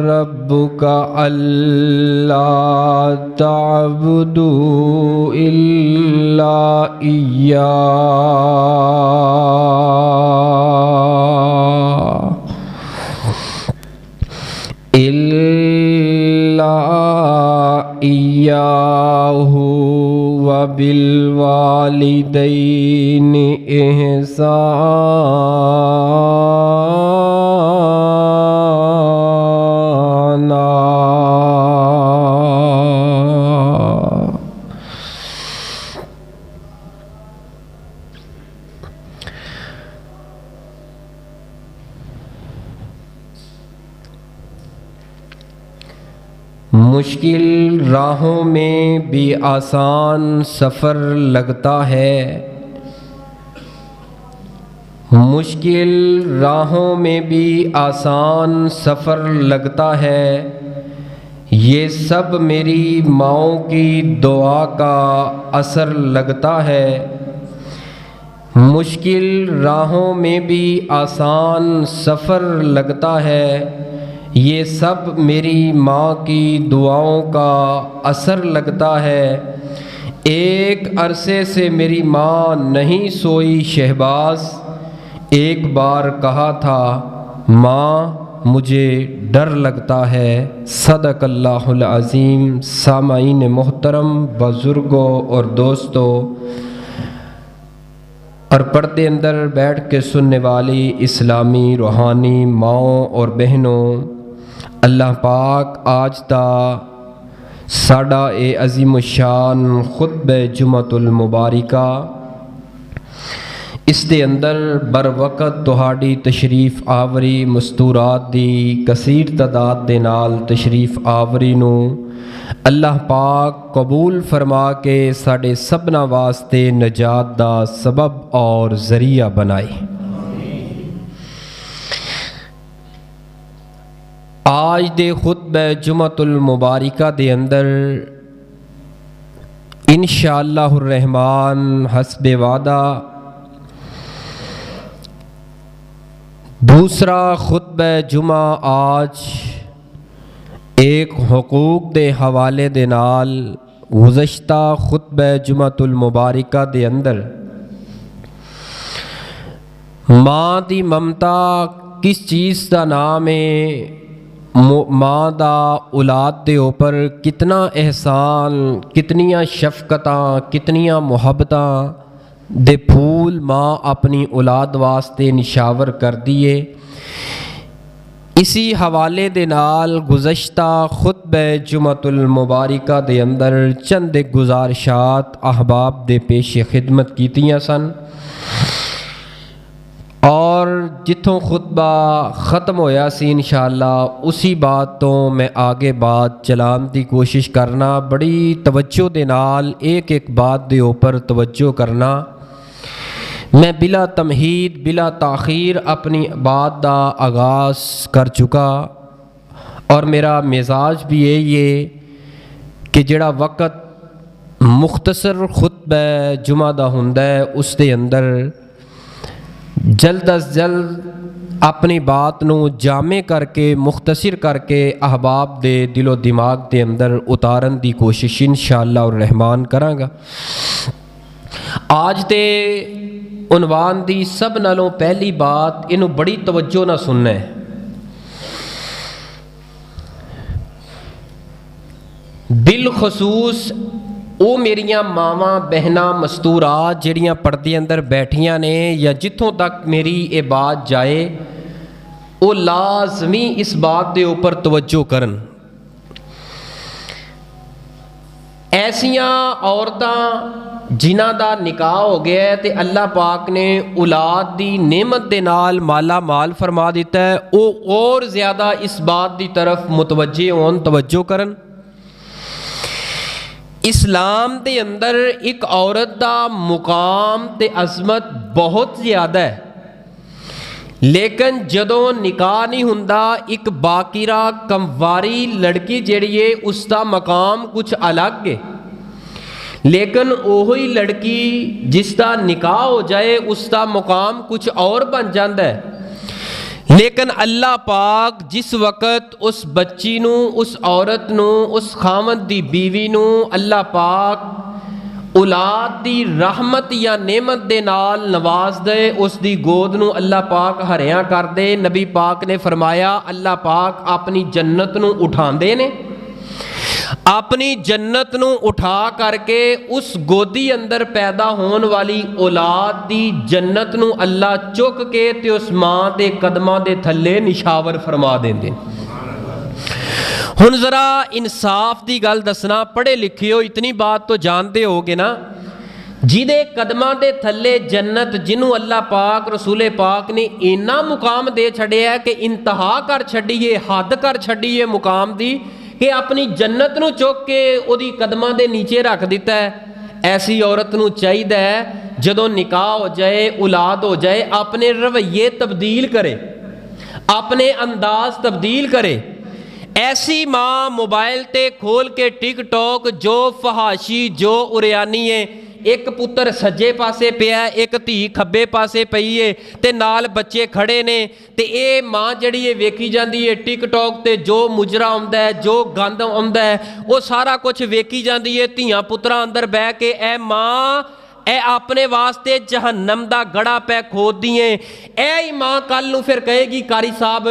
ربک الا تعبدوا الا ایاہ وبالوالدین احسانا۔ مشکل راہوں میں بھی آسان سفر لگتا ہے، مشکل راہوں میں بھی آسان سفر لگتا ہے، یہ سب میری ماؤں کی دعا کا اثر لگتا ہے۔ مشکل راہوں میں بھی آسان سفر لگتا ہے، یہ سب میری ماں کی دعاؤں کا اثر لگتا ہے۔ ایک عرصے سے میری ماں نہیں سوئی شہباز، ایک بار کہا تھا ماں مجھے ڈر لگتا ہے۔ صدق اللہ العظیم۔ سامعین محترم، بزرگوں اور دوستوں اور پردے اندر بیٹھ کے سننے والی اسلامی روحانی ماؤں اور بہنوں، اللہ پاک آج دا ساڈا اے عظیم الشان خطبہ جمعۃ المبارکہ، اس دے اندر بر وقت تہاڈی تشریف آوری مستورات دی کثیر تعداد دے نال تشریف آوری نو اللہ پاک قبول فرما کے ساڈے سبنا واسطے نجات دا سبب اور ذریعہ بنائے۔ آج دے خطبہ جمعۃ المبارکہ دے اندر انشاءاللہ الرحمن حسب وعدہ دوسرا خطبہ جمعہ آج ایک حقوق دے حوالے دے نال گزشتہ خطبہ جمعۃ المبارکہ دے اندر ماں دی ممتا کس چیز دا نام ہے، ماں دا اولاد دے اوپر کتنا احسان، کتنیاں شفقتاں، کتنیاں محبتاں دے پھول ماں اپنی اولاد واسطے نشاور کر دیے۔ اسی حوالے دے نال گزشتہ خطبہ جمعۃ المبارکہ دے اندر چند گزارشات احباب دے پیش خدمت کیتیاں سن، اور جتوں خطبہ ختم ہویا سی انشاءاللہ اسی بات تو میں آگے بات چلان دی کوشش کرنا، بڑی توجہ دے نال ایک ایک بات دے اوپر توجہ کرنا۔ میں بلا تمہید بلا تاخیر اپنی بات دا آغاز کر چکا، اور میرا مزاج بھی یہی ہے کہ جڑا وقت مختصر خطبہ جمعہ دا ہوندا ہے اس دے اندر جلد از جلد اپنی بات نو جامع کر کے مختصر کر کے احباب دے دل و دماغ دے اندر اتارن دی کوشش انشاءاللہ الرحمن کراں گا۔ آج دے عنوان دی سب نالوں پہلی بات انہوں بڑی توجہ نہ سننا ہے۔ بالخصوص او میریاں ماواں بہناں مستورات جڑیاں پردے اندر بیٹھیاں نے، یا جتوں تک میری یہ بات جائے او لازمی اس بات دے اوپر توجہ کرن۔ ایسیاں عورتاں جنہاں دا نکاح ہو گیا ہے تے اللہ پاک نے اولاد دی نعمت دے نال مالا مال فرما دیتا ہے، او اور زیادہ اس بات دی طرف متوجہ ہون، توجہ کرن۔ اسلام دے اندر ایک عورت دا مقام تے عظمت بہت زیادہ ہے، لیکن جدوں نکاح نہیں ہوندا ایک باقیرہ کمواری لڑکی جڑی ہے اس دا مقام کچھ الگ ہے، لیکن وہی لڑکی جس دا نکاح ہو جائے اس دا مقام کچھ اور بن جاندہ ہے۔ लेकिन अल्लाह पाक जिस वक्त उस बच्ची नूं, उस औरत नूं, उस खावंद दी बीवी नूं अल्लाह पाक औलाद दी रहमत या नेमत दे नाल नवाज दे, उस दी गोद नूं अल्लाह पाक हरियां कर दे। नबी पाक ने फरमाया अल्लाह पाक अपनी जन्नत नूं उठांदे ने, अपनी जन्नत नूं उठा करके उस गोदी अंदर पैदा होने वाली औलाद दी जन्नत नूं अल्लाह चुक के ते उस मां दे कदमां दे थल्ले निशावर फरमा देंदे। हुण जरा इंसाफ दी गल दसना, पढ़े लिखे हो, इतनी बात तो जानते होगे ना, जिहदे कदमां दे थल्ले जन्नत, जिन्हों अल्लाह पाक रसूले पाक ने इन्ना मुकाम दे छड़िया कि इंतहा कर छड़िए, हद कर छड़िए मुकाम दी कि अपनी जन्नत नूं चुक के उहदी कदमां दे नीचे रख दिता है। ऐसी औरत नूं चाहीदा है जदों निकाह हो जाए, औलाद हो जाए, अपने रवैये तब्दील करे, अपने अंदाज तब्दील करे। ऐसी माँ मोबाइल ते खोल के टिकटॉक जो फहाशी, जो उरियानी है, एक पुत्र सज्जे पासे पिया, एक धी खब्बे पासे पई है ते नाल बच्चे खड़े ने, ते ये माँ जड़ी है वेखी जाती है टिकटॉक ते जो मुजरा आउंदा है, जो गंद आउंदा है, वो सारा कुछ वेखी जाती है। धियां पुत्रा अंदर बह के ए माँ ए अपने वास्ते जहन्नम दा गड़ा पै खोद दी है। ए ही माँ कल नूं फिर कहेगी कारी साहब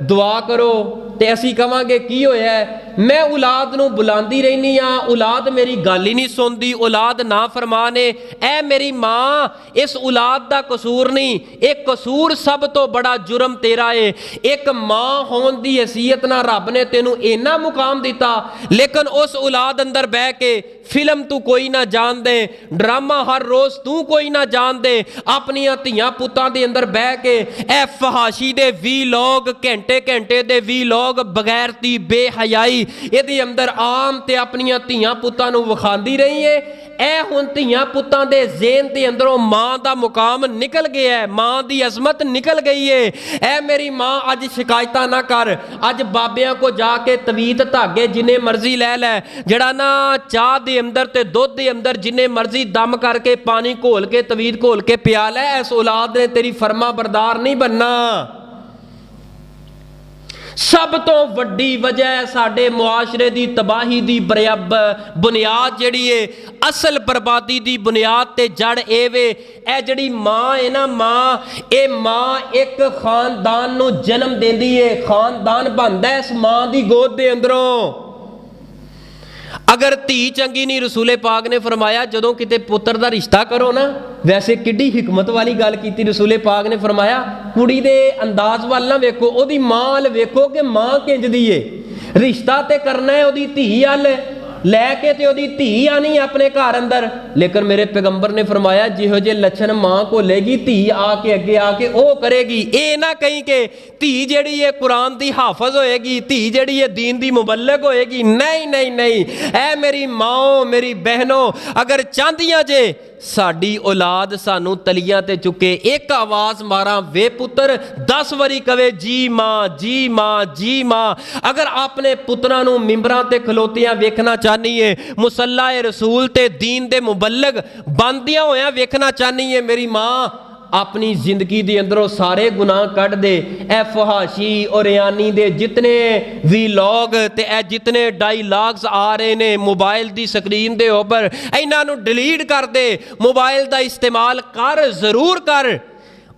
दुआ करो, ते असीं कहांगे की होया है, मैं औलाद नूं बुलांदी रहनी हाँ, औलाद मेरी गल ही नहीं सुनदी, औलाद ना फरमान है। ए मेरी माँ इस औलाद दा कसूर नहीं, एक कसूर सब तो बड़ा जुर्म तेरा है। एक माँ होने दी हैसियत ना रब ने तेनू इन्ना मुकाम दिता, लेकिन उस औलाद अंदर बह के फिल्म तू कोई ना जान दे, ड्रामा हर रोज तू कोई ना जान दे, अपनिया धियां पुत्तां दे अंदर बह के ए फहाशी दे वीलॉग, घंटे घंटे दे वीलॉग, बगैर दी बेहयाई इहदे अंदर आम ते अपनिया धियां पुत्तां नूं विखांदी रही है। ए हुण धियां पुत्तां दे ज़हन दे अंदरों मां दा मुकाम निकल गया है, मां दी अजमत निकल गई है। ए मेरी मां अज शिकायत ना कर, अज बाबियां को जाके तवीत धागे जिन्ने मर्जी लै लै, जड़ा ना चाह दे अंदर ते दुध दे अंदर जिन्ने मर्जी दम करके पानी घोल के तवीत घोल के पिया लै, इस औलाद ने तेरी फरमा बरदार नहीं बनना। सब तो वड्डी वजह है साडे मुआशरे दी तबाही दी बुनियाद जिहड़ी है, असल बर्बादी दी बुनियाद ते जड़ ए वे, ए जिहड़ी मां है ना, मां ए मां एक खानदान नूं जन्म देंदी है, खानदान बनदा है इस मां दी गोद दे अंदरों। अगर धी चंगी नहीं, रसूले पाक ने फरमाया जदों किते पुत्र दा रिश्ता करो ना, वैसे किड्डी हिकमत वाली गल कीती रसूले पाक ने फरमाया कुड़ी दे अंदाज वाल ना वेखो, ओदी मां वाल वेखो कि मां किंज दी है। रिश्ता ते करना है ओदी धी वाल लैके ते ओदी धी आनी अपने घर अंदर, लेकिन मेरे पैगंबर ने फरमाया जिहो जे लक्षण मां को लेगी धी आके अगे आके ओ करेगी। ए ना कहीं के धी जेड़ी है कुरान दी हाफज होएगी, धी जेड़ी है दीन दी मुबल्लिग होएगी, नहीं नहीं नहीं। ऐ मेरी माओ, मेरी बहनों, अगर चाहदियां जे साडी औलाद सानू तलियां ते चुके, एक आवाज मारा वे पुत्र 10 वारी कवे जी मां, जी मां, जी मां। अगर अपने पुत्रां नू मिंबरां ते खलोतियां वेखना चाहनी है, मुसल्ला रसूल ते दीन दे मुबल्लिग बनदियां होया वेखना चाहनी है, मेरी मां अपनी जिंदगी दे अंदरों सारे गुनाह कट दे। ए फहाशी और यानी दे जितने वीलॉग ते ए जितने डायलॉग्स आ रहे ने मोबाइल दी स्क्रीन दे ऊपर, इन्हां नू डिलीट कर दे, मोबाइल दा इस्तेमाल कर, जरूर कर।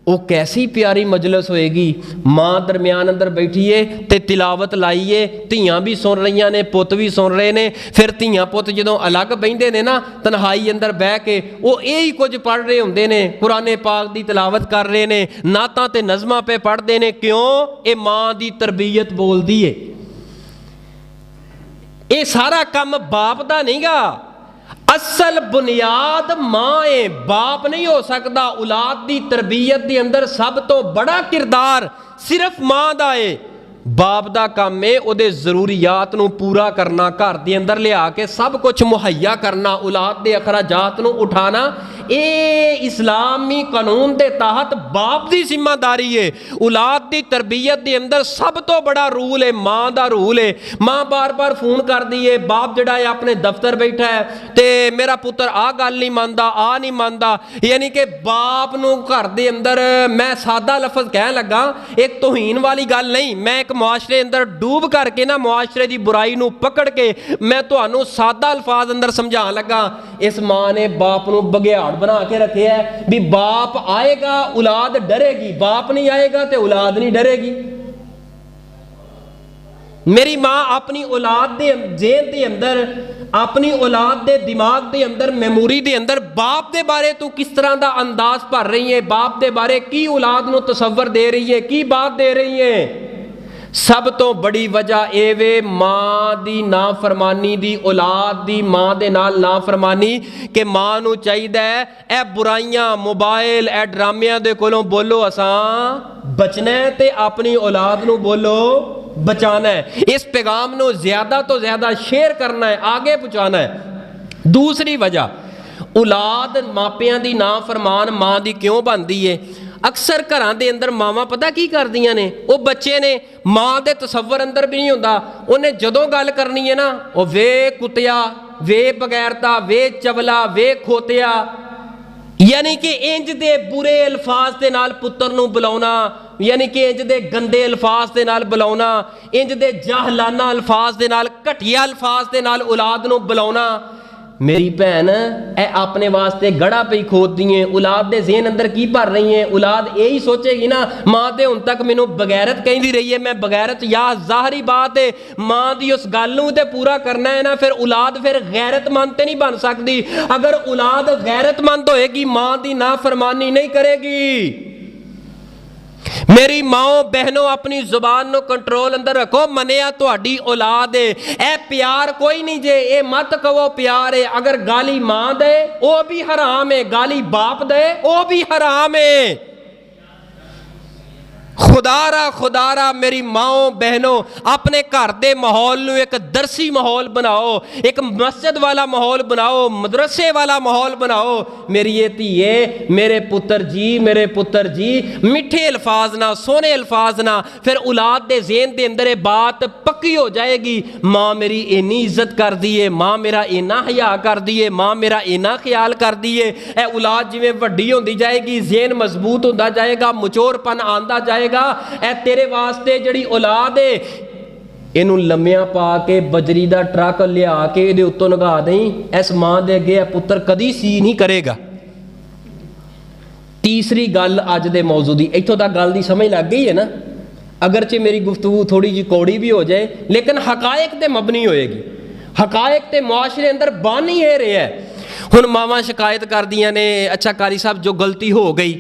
वो कैसी प्यारी मजलिस होएगी, मां दरम्यान अंदर बैठिए ते तिलावत लाइए, धियां भी सुन रही ने, पुत भी सुन रहे ने। फिर धियां पुत जदों अलग बहिंदे ने ना तन्हाई अंदर बह के, वो यही कुछ पढ़ रहे होंदे ने, कुराने पाक दी तिलावत कर रहे ने, नातां ते नज़मां पे पढ़ते ने। क्यों? ये मां दी तरबियत बोलदी है। ये सारा काम बाप दा नहींगा, असल बुनियाद मां है, बाप नहीं हो सकता। औलाद की तरबियत के अंदर सब तो बड़ा किरदार सिर्फ मां दा है। बाप दा काम है उहदे जरूरियात नूं पूरा करना, घर दे अंदर लिया के सब कुछ मुहैया करना, औलाद दे अखराजात नूं उठाना। ये इस्लामी कानून के तहत बाप की जिम्मेदारी है। औलाद की तरबियत के अंदर सब तो बड़ा रूल है माँ का रूल है। माँ बार बार फोन कर दी है, बाप जड़ा है अपने दफ्तर बैठा है तो मेरा पुत्र आ गल नहीं मानता, आ नहीं मानता, यानी कि बाप नूं घर दे अंदर मैं सादा लफज कह लगा, एक तौहीन वाली गल नहीं, मैं एक मुआशरे अंदर डूब करके ना मुआशरे की बुराई नूं पकड़ के मैं तुहानूं सादा अल्फाज अंदर समझाण लगा। इस माँ ने बाप नूं बघियाड़ बना के रखे है भी बाप आएगा औलाद डरेगी, बाप नहीं आएगा तो औलाद नहीं डरेगी। मेरी माँ अपनी औलाद दे जेहन दे अंदर, अपनी औलाद दे दिमाग दे अंदर, मेमोरी दे अंदर बाप दे बारे तू किस तरह का अंदाज भर रही है, बाप दे बारे की औलाद नूं तसव्वुर दे रही है, की बात दे रही है। सब तो बड़ी वजह ये वे माँ दी नाफरमानी दी, औलाद दी माँ दे नाल नाफरमानी कि माँ नूं चाहिदा है ए बुराइयां मोबाइल ए ड्रामियां दे कोलों बोलो असां बचना है ते अपनी औलाद नूं बोलो बचाना है। इस पैगाम नूं ज़्यादा तो ज़्यादा शेयर करना है, आगे पहुँचाना है। दूसरी वजह औलाद मापियां दी नाफरमान माँ दी क्यों बनती है। अक्सर घरां दे अंदर मावां पता की करदियां ने, वो बच्चे ने माँ दे तसव्वुर अंदर भी नहीं हुंदा, उन्हें जदों गल करनी है ना वो वे कुत्तिया, वे बगैरता, वे चवला, वे खोतिया, यानी कि इंज दे बुरे अल्फाज दे नाल पुत्तर नूं बुलाउणा, यानी कि इंज दे गंदे अल्फाज दे नाल बुलाउणा, इंज दे जाहलाना अल्फाज दे नाल, घटिया अल्फाज दे नाल औलाद नूं बुलाउणा। मेरी भैन ए अपने वास्ते गड़ा पई खोददी है, औलाद दे ज़हन अंदर की भर रही है। औलाद यही सोचेगी ना माँ तो हुण तक मैनू बगैरत कहती रही है, मैं बगैरत, या ज़ाहरी बात है माँ की उस गल नूं ते पूरा करना है ना, फिर औलाद फिर गैरतमंद तो नहीं बन सकती। अगर औलाद गैरतमंद होएगी माँ की नाफरमानी नहीं करेगी। मेरी माओ बहनों अपनी जुबान नो कंट्रोल अंदर रखो। मनिया तुहाडी औलाद है, ए प्यार कोई नहीं जे, ए मत कहो प्यार है। अगर गाली मां दे वो भी हराम है, गाली बाप दे वो भी हराम है। खुदारा मेरी माओ बहनों अपने घर के माहौल नूं एक दरसी माहौल बनाओ, एक मस्जिद वाला माहौल बनाओ, मदरसे वाला माहौल बनाओ। मेरी ये धीए, मेरे पुत्र जी मिठे अल्फाज ना, सोने अल्फाज ना, फिर औलाद के ज़हन के अंदर ये बात पक्की हो जाएगी। माँ मेरी इन्नी इज्जत कर दी है, माँ मेरा इन्ना हया कर दी है, माँ मेरा इन्ना ख्याल कर दी है। ए औलाद जिवें वड्डी होंदी जाएगी, ज़हन मजबूत होंदा जाएगा, मुचोरपन आंदा जाएगा। ए तेरे वास्ते जड़ी औलाद है इनू लम्मिया पा के बजरी का ट्रक लिया के इहदे उत्तों नगा दें, इस मां दे अगे पुत्र कदी सी नहीं करेगा। तीसरी गल अज दे मौजू दी, इत्थों तक गल दी समझ लग गई है ना। अगरचे मेरी गुफ्तगू थोड़ी जी कौड़ी भी हो जाए लेकिन हकायक ते मबनी होएगी। हकायक ते मुआशरे अंदर बन ही रहा है। हुण मावां शिकायत करदियां ने, अच्छा कारी साहब जो गलती हो गई,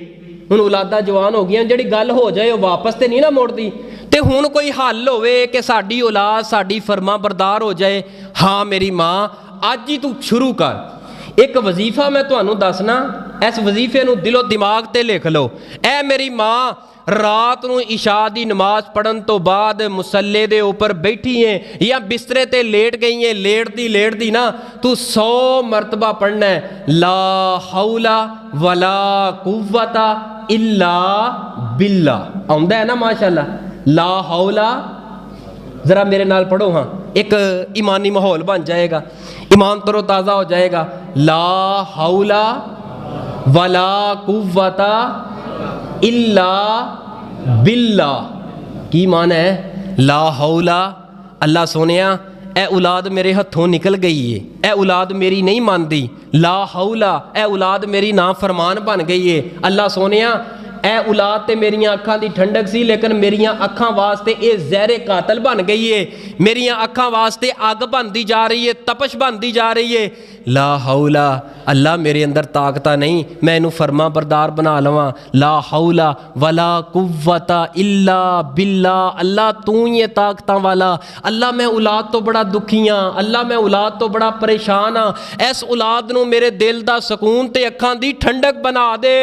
हुण औलादा जवान हो गई, जिहड़ी गल हो जाए वो वापस तो नहीं ना मुड़दी, तो हुण कोई हल होवे कि साडी औलाद साडी फरमा बरदार हो जाए। हाँ मेरी माँ अज ही तू शुरू कर। एक वजीफा मैं तुहानू दसना, इस वजीफे नू दिलो दिमाग ते लिख लो। ऐ मेरी माँ रात नूं इशा दी नमाज पढ़न तो बाद मुसल्ले दे ऊपर बैठी है या बिस्तरे ते लेट गई है, लेटदी ना तू 100 मरतबा पढ़ना है, ला हौला वला कुव्वता इल्ला बिल्ला। आउंदा है ना माशाअल्लाह, ला हौला, जरा मेरे नाल पढ़ो। हाँ, एक ईमानी माहौल बन जाएगा, ईमान तरो ताज़ा हो जाएगा। ला हौला वला कुव्वता इल्ला बिल्ला। की मान है ला हौला, अल्लाह सोनिया ए औलाद मेरे हथों निकल गई है, ए औलाद मेरी नहीं मानती। ला हौला, ए औलाद मेरी नाफरमान बन गई है। अल्लाह सोनिया ए औलाद ते मेरियां अखां दी ठंडक सी लेकिन मेरियां अखां वास्ते ये ज़हरे कातल बन गई है। मेरियां अखां वास्ते अग बनती जा रही है, तपश बनती जा रही है। ला हौला, अल्लाह मेरे अंदर ताकत नहीं मैं इनू फरमा बरदार बना लवां। ला हौला वला कुव्वता इल्ला बिल्ला, अल्लाह तू ही है ताकत वाला। अल्लाह मैं औलाद तो बड़ा दुखी हाँ, अल्लाह मैं औलाद तो बड़ा परेशान हाँ। इस औलाद नू मेरे दिल दा सुकून ते अखां दी ठंडक बना दे।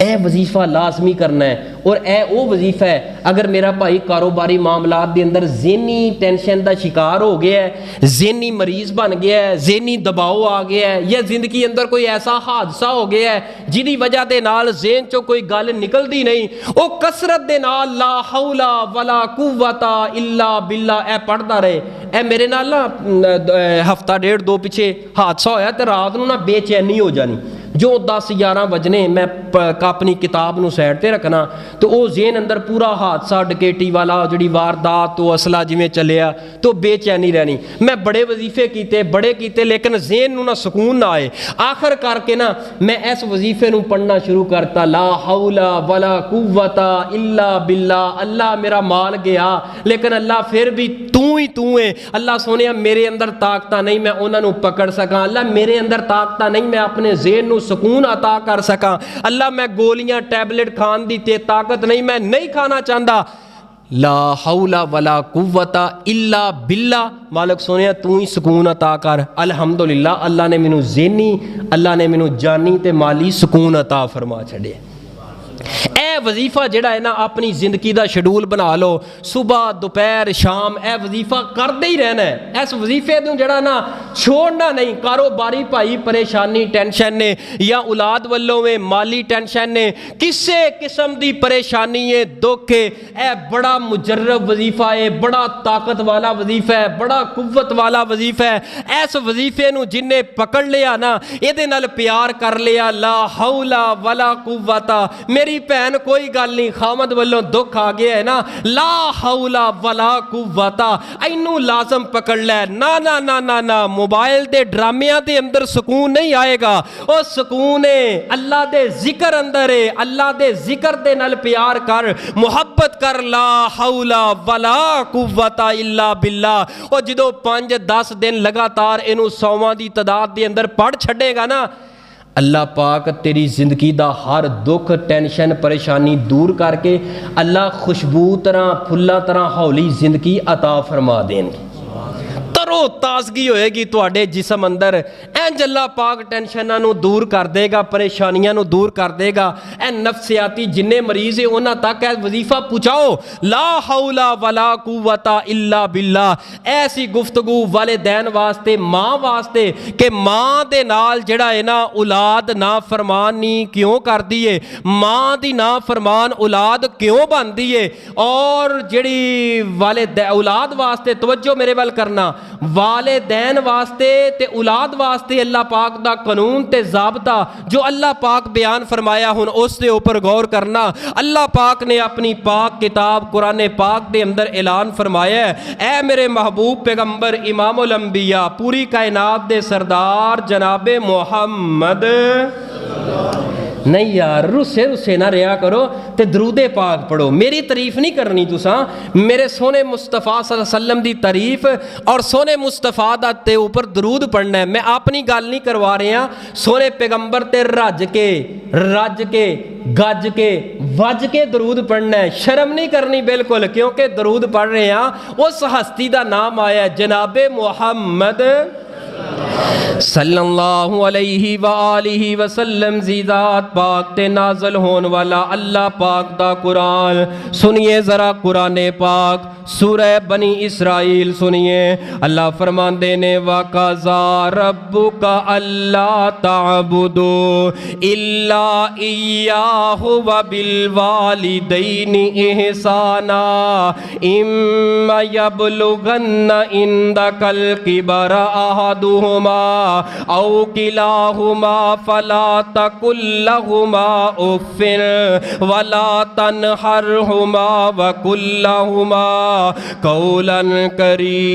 اے وظیفہ لازمی کرنا ہے. اور اے او وظیفہ ہے اگر میرا بھائی کاروباری معاملات دے اندر ذہنی ٹینشن دا شکار ہو گیا ہے, ذہنی مریض بن گیا ہے, ذہنی دباؤ آ گیا ہے, یا زندگی اندر کوئی ایسا حادثہ ہو گیا ہے جہਦੀ وجہ دے نال ذہن چوں کوئی گل نکلدی نہیں, او کثرت دے نال لا حول ولا قوت الا باللہ اے پڑھدا رہے. اے میرے نال نا ہفتہ ڈیڑھ دو پیچھے حادثہ ہویا تے رات نوں نا بے چینی ہو جانی, جو 10-11 بجنے میں اپنی کتاب نو سائڈ تے رکھنا تو او ذہن اندر پورا حادثہ ڈکیٹی والا جڑی واردات تو اسلحہ جویں چلیا تو بے چینی رہنی. میں بڑے وظیفے کیتے لیکن ذہن نو نہ سکون نہ آئے. آخر کر کے نا میں اس وظیفے نو پڑھنا شروع کرتا, لا حول ولا قوت الا باللہ. اللہ میرا مال گیا لیکن اللہ پھر بھی تو ہے. اللہ سونیا میرے اندر طاقتاں نہیں میں انہاں نو پکڑ سکاں, اللہ میرے اندر طاقتاں نہیں میں اپنے ذہن نو سکون عطا کر سکاں, اللہ میں گولیاں ٹیبلٹ کھان دی تے طاقت نہیں کھانا چاہتا. لا حول ولا قوت الا باللہ. مالک سونیا تو ہی سکون عطا کر. الحمدللہ اللہ نے مینوں ذہنی, اللہ نے مینوں جانی تے مالی سکون عطا فرما چھڑے. اے وظیفہ جڑا ہے نا اپنی زندگی دا شیڈول بنا لو, صبح دوپہر شام اے وظیفہ کردے ہی رہنا ہے. اس وظیفے نوں جڑا نا چھوڑنا نہیں. کاروباری بھائی پریشانی ٹینشن نے, یا اولاد والوں میں مالی ٹینشن نے, کسے قسم دی پریشانی ہے دکھ ہے, اے بڑا مجرب وظیفہ ہے, بڑا طاقت والا وظیفہ ہے, بڑا قوت والا وظیفہ ہے. اس وظیفے نوں جن نے پکڑ لیا نا ایدے نال پیار کر لیا, لا حول ولا قوت. میری بہن کوئی گل نہیں, خامد والوں دکھ آ گیا ہے نا, لا حول ولا قوت اینو لازم پکڑ لے. نا موبائل دے ڈرامیاں دے اندر سکون نہیں آئے گا. او سکون ہے اللہ دے ذکر اندر ہے, اللہ دے ذکر دے نال پیار کر, محبت کر. لا حول ولا قوت الا باللہ. او جدو 5-10 دن لگاتار اینو 100 دی تعداد دے اندر پڑھ چھڑے گا نا, اللہ پاک تیری زندگی دا ہر دکھ ٹینشن پریشانی دور کر کے اللہ خوشبو طرح پھلا طرح ہولی زندگی عطا فرما دین. ترو تازگی ہوئے گی تواڈے جسم اندر. انج اللہ پاک ٹینشناں نو دور کر دے گا, پریشانیاں نو دور کر دے گا. اے نفسیاتی جننے مریض ہیں انہاں تک اے وظیفہ پہنچاؤ, لا حول ولا قوت الا باللہ. ایسی گفتگو والدین واسطے, ماں واسطے, کہ ماں دے نال جڑا ہے نا اولاد نافرمانی کیوں کر دیے, ماں دی نافرمان اولاد کیوں بن دیے. اور جڑی اولاد واسطے توجہ میرے ول کرنا, والدین واسطے تے اولاد واسطے اللہ پاک دا قانون تے ضابطہ جو اللہ پاک بیان فرمایا ہن اس دے اوپر غور کرنا. اللہ پاک نے اپنی پاک کتاب قرآن پاک دے اندر اعلان فرمایا ہے, اے میرے محبوب پیغمبر امام الانبیاء پوری کائنات دے سردار جناب محمد. نہیں یار رسے نہ رہا کرو تے درود پاک پڑھو. میری تعریف نہیں کرنی تساں, میرے سونے مصطفیٰ صلی اللہ علیہ وسلم دی تعریف اور سونے مصطفیٰ دا تے اوپر درود پڑھنا ہے. میں اپنی گل نہیں کروا رہے ہیں, سونے پیغمبر تے رج کے گج کے وج کے درود پڑھنا ہے. شرم نہیں کرنی بالکل, کیونکہ درود پڑھ رہے ہیں اس ہستی دا نام آیا ہے جناب محمد صلی اللہ علیہ وآلہ وسلم. زیدات پاک تے نازل ہون والا اللہ پاک دا قرآن سنیے ذرا. قرآن پاک سورہ بنی اسرائیل سنیے. اللہ فرماندے نے وَقَضَىٰ رَبُّكَ أَلَّا تَعْبُدُوا إِلَّا إِيَّاهُ وَبِالْوَالِدَيْنِ إِحْسَانًا إِمَّا يَبْلُغَنَّ عِندَكَ الْكِبَرَ أَحَدُهُمَا أَوْ كِلَاهُمَا فَلَا تَقُل لَّهُمَا أُفٍّ وَلَا تَنْهَرْهُمَا وَقُل لَّهُمَا قَوْلًا كَرِيمًا.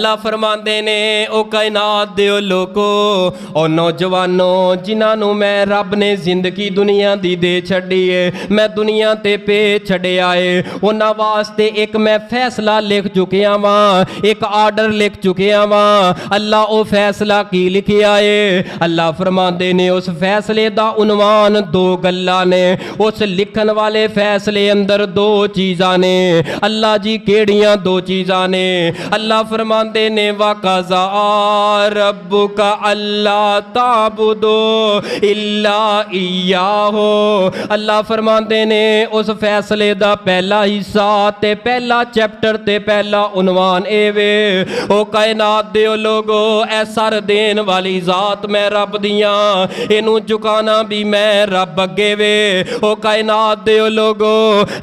अल्लाह फरमाते ने ओ कायनात दे लोगो ओ नौजवानो जिन्होंने मैं रब ने जिंदगी दुनिया दी दे छड़ी है, मैं दुनिया ते पे छड़िया है, उन्हां वास्ते एक मैं फैसला लिख चुकिया वा, एक आर्डर लिख चुकिया वा। अल्लाह ओ फैसला की लिखिया है? अल्लाह फरमाते ने उस फैसले दा उन्वान दो गल्लां ने, उस लिखन वाले फैसले अंदर दो चीज़ां ने। अल्लाह जी केड़ियां दो चीज़ां ने? अल्लाह फरमाते ने वक़ज़ा रब्बुका अल्ला ताबुदो इल्ला इय्याहु। अल्लाह फरमाते ने उस फैसले दा पहला हिस्सा ते पहला चैप्टर ते पहला उन्वान ए वे ओ कायनात दे लोगो ऐ सर देन वाली जात मैं रब दियां, इनू झुकाना भी मैं रब अगे वे। ओ कायनात दे लोगो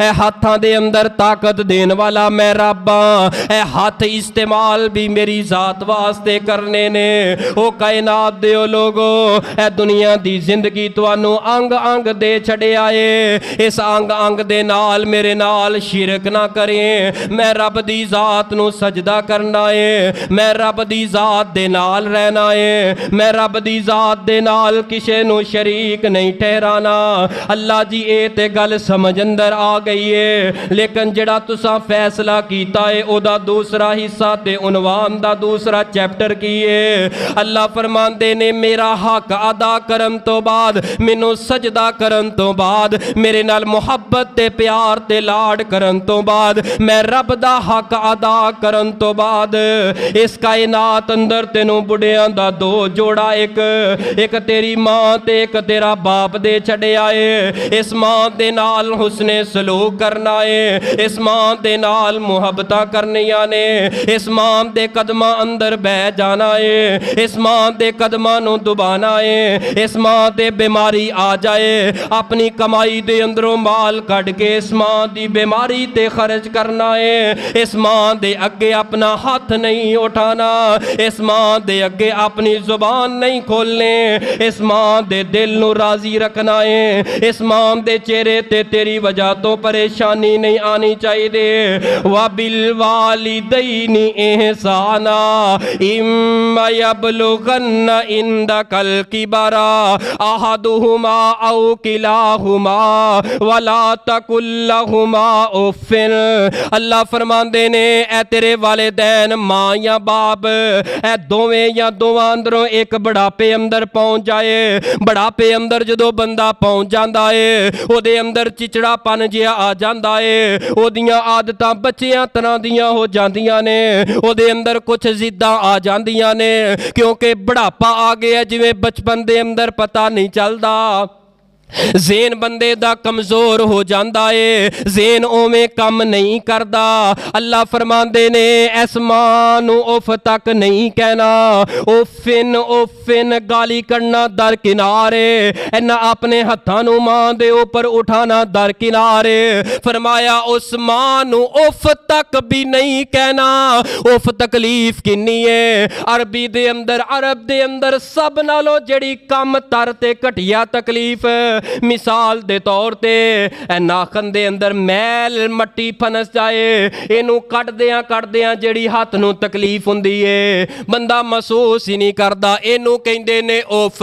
ऐ हाथां दे अंदर ताकत देन वाला मैं रब हां, ऐ हाथ इस्तेमाल भी मेरी जात वास्ते करने ने। ओ कायनात दे लोगो ऐ दुनिया दी जिंदगी तुहानू अंग अंग दे छड़िया है, इस अंग अंग दे नाल मेरे नाल शिरक ना करें। मैं रब दी जात नू सजदा करना है, मैं रब दी जात दे नाल रहना है, मैं रब दी जात दे नाल किसे नू शरीक नहीं ठहराना। अल्लाह जी ए ते गल समझ अंदर आ गई है, लेकिन जेड़ा तुसा फैसला कीता है ओदा दूसरा हिस्सा ते उन्वान दा दूसरा चैप्टर की है। अल्लाह फरमांदे ने मेरा हक अदा करन तो बाद, मैनू सजदा करन तो बाद, मेरे नाल मुहब्बत ते प्यार ते लाड करन तो बाद, मैं रब दा हक अदा करन तो बाद इस कायनात अंदर तेनू बुढ़ियां दा दो जोड़ा, एक तेरी मां ते एक तेरा बाप दे छड़िया है। इस मां दे नाल हुस्ने सलूक करना है, इस मां दे नाल मुहब्बतां करनियां ने, इस मां दे कदमां अंदर बह जाना है, इस मां दे कदमां नू दुबाना है। इस मां दे बीमारी आ जाए अपनी कमाई दे अंदरों माल कढ़ के इस मां दी बीमारी ते खर्च करना है। इस मां दे अगे अपना हाथ नहीं उठाना, इस मां दे अगे अपनी जुबान नहीं खोलने, इस मां दे दिल नू राजी रखना है। इस मां दे चेहरे ते तेरी वजह तो परेशानी नहीं आनी चाहिए। वा बिल वालिदैनी एहसाना इम्मा यबलुगन्ना इंदकल किबरा अहदुहुमा औ किलाहुमा वला तकुल लहुमा उफ्फिन। अल्लाह फरमांदे ने ए तेरे वालिदैन मां या बाप ए दोवें या दोवां अंदरों एक बुढ़ापे अंदर पहुंच जाए, बुढ़ापे अंदर जदों बंदा पहुंच जाता है ओदे अंदर चिचड़ापन जिहा आ जाता है, ओदियां आदतां बच्चियां तरह दियां हो जांदियां ने, ओदे अंदर कुछ जिद्दां आ जांदियां ने, क्योंकि बुढ़ापा आ गया जिवें बचपन दे अंदर पता नहीं चलदा। ज़ेन बंदे दा कमज़ोर हो जाता है, ज़ेन ओवें कम नहीं करता। अल्लाह फरमांदे ने इस मां नू उफ तक नहीं कहना, उफिन उफिन गाली करना दर किनारे, इन्ना अपने हत्थां नू मां दे ऊपर उठाना दर किनारे। फरमाया उस मां नू उफ तक भी नहीं कहना। उफ तकलीफ किन्नी है? अरबी दे अंदर, अरब दे अंदर सब नालों जड़ी कम तर ते घटिया तकलीफ, मिसाल दे तौर ते नाखन दे अंदर मैल मट्टी फनस जाए, इनू कटदियां जेड़ी हाथ नू तकलीफ हुंदी है बंदा महसूस ही नहीं करता, इनू कहंदे ने उफ।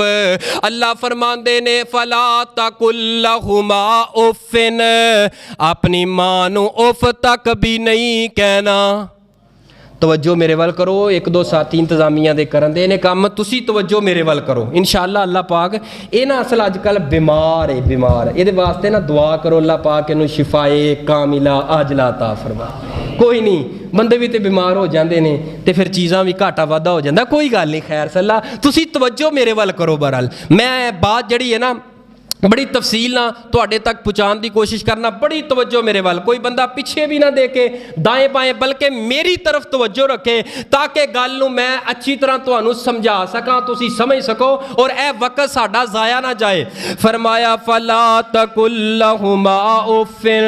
अल्लाह फरमांदे ने फला तकुल लहुमा उफिन, अपनी मां नू उफ तक भी नहीं कहना। तवज्जो मेरे वाल करो, एक दो साथी इंतजामिया दे करन दे ने काम, तुसी तवज्जो मेरे वाल करो इंशाअल्लाह। अल्लाह पाक ये ना असल अजकल बीमार है, बीमार ये वास्ते ना दुआ करो अल्लाह पाक इनू शिफाए कामिला आजला अता फरमा। कोई नहीं बंदे भी तो बीमार हो जाते हैं तो फिर चीज़ां भी घाटा वाधा हो जाता, कोई गल नहीं, खैर सल्ला तुसी तवज्जो मेरे वाल करो। बहरहाल मैं बात जड़ी है ना बड़ी तफसील ना तुहाडे तक पहुँचाने की कोशिश करना, बड़ी तवज्जो मेरे वाल, कोई बंदा पिछे भी ना देखे दाएं बाएं बल्कि मेरी तरफ तवज्जो रखे ताकि गल नूं मैं अच्छी तरह तुहानूं समझा सकां, तुसी समझ सको और ए वक्त साडा ज़ाया ना जाए। फरमाया फला तकुल लहुमा उफ्फिन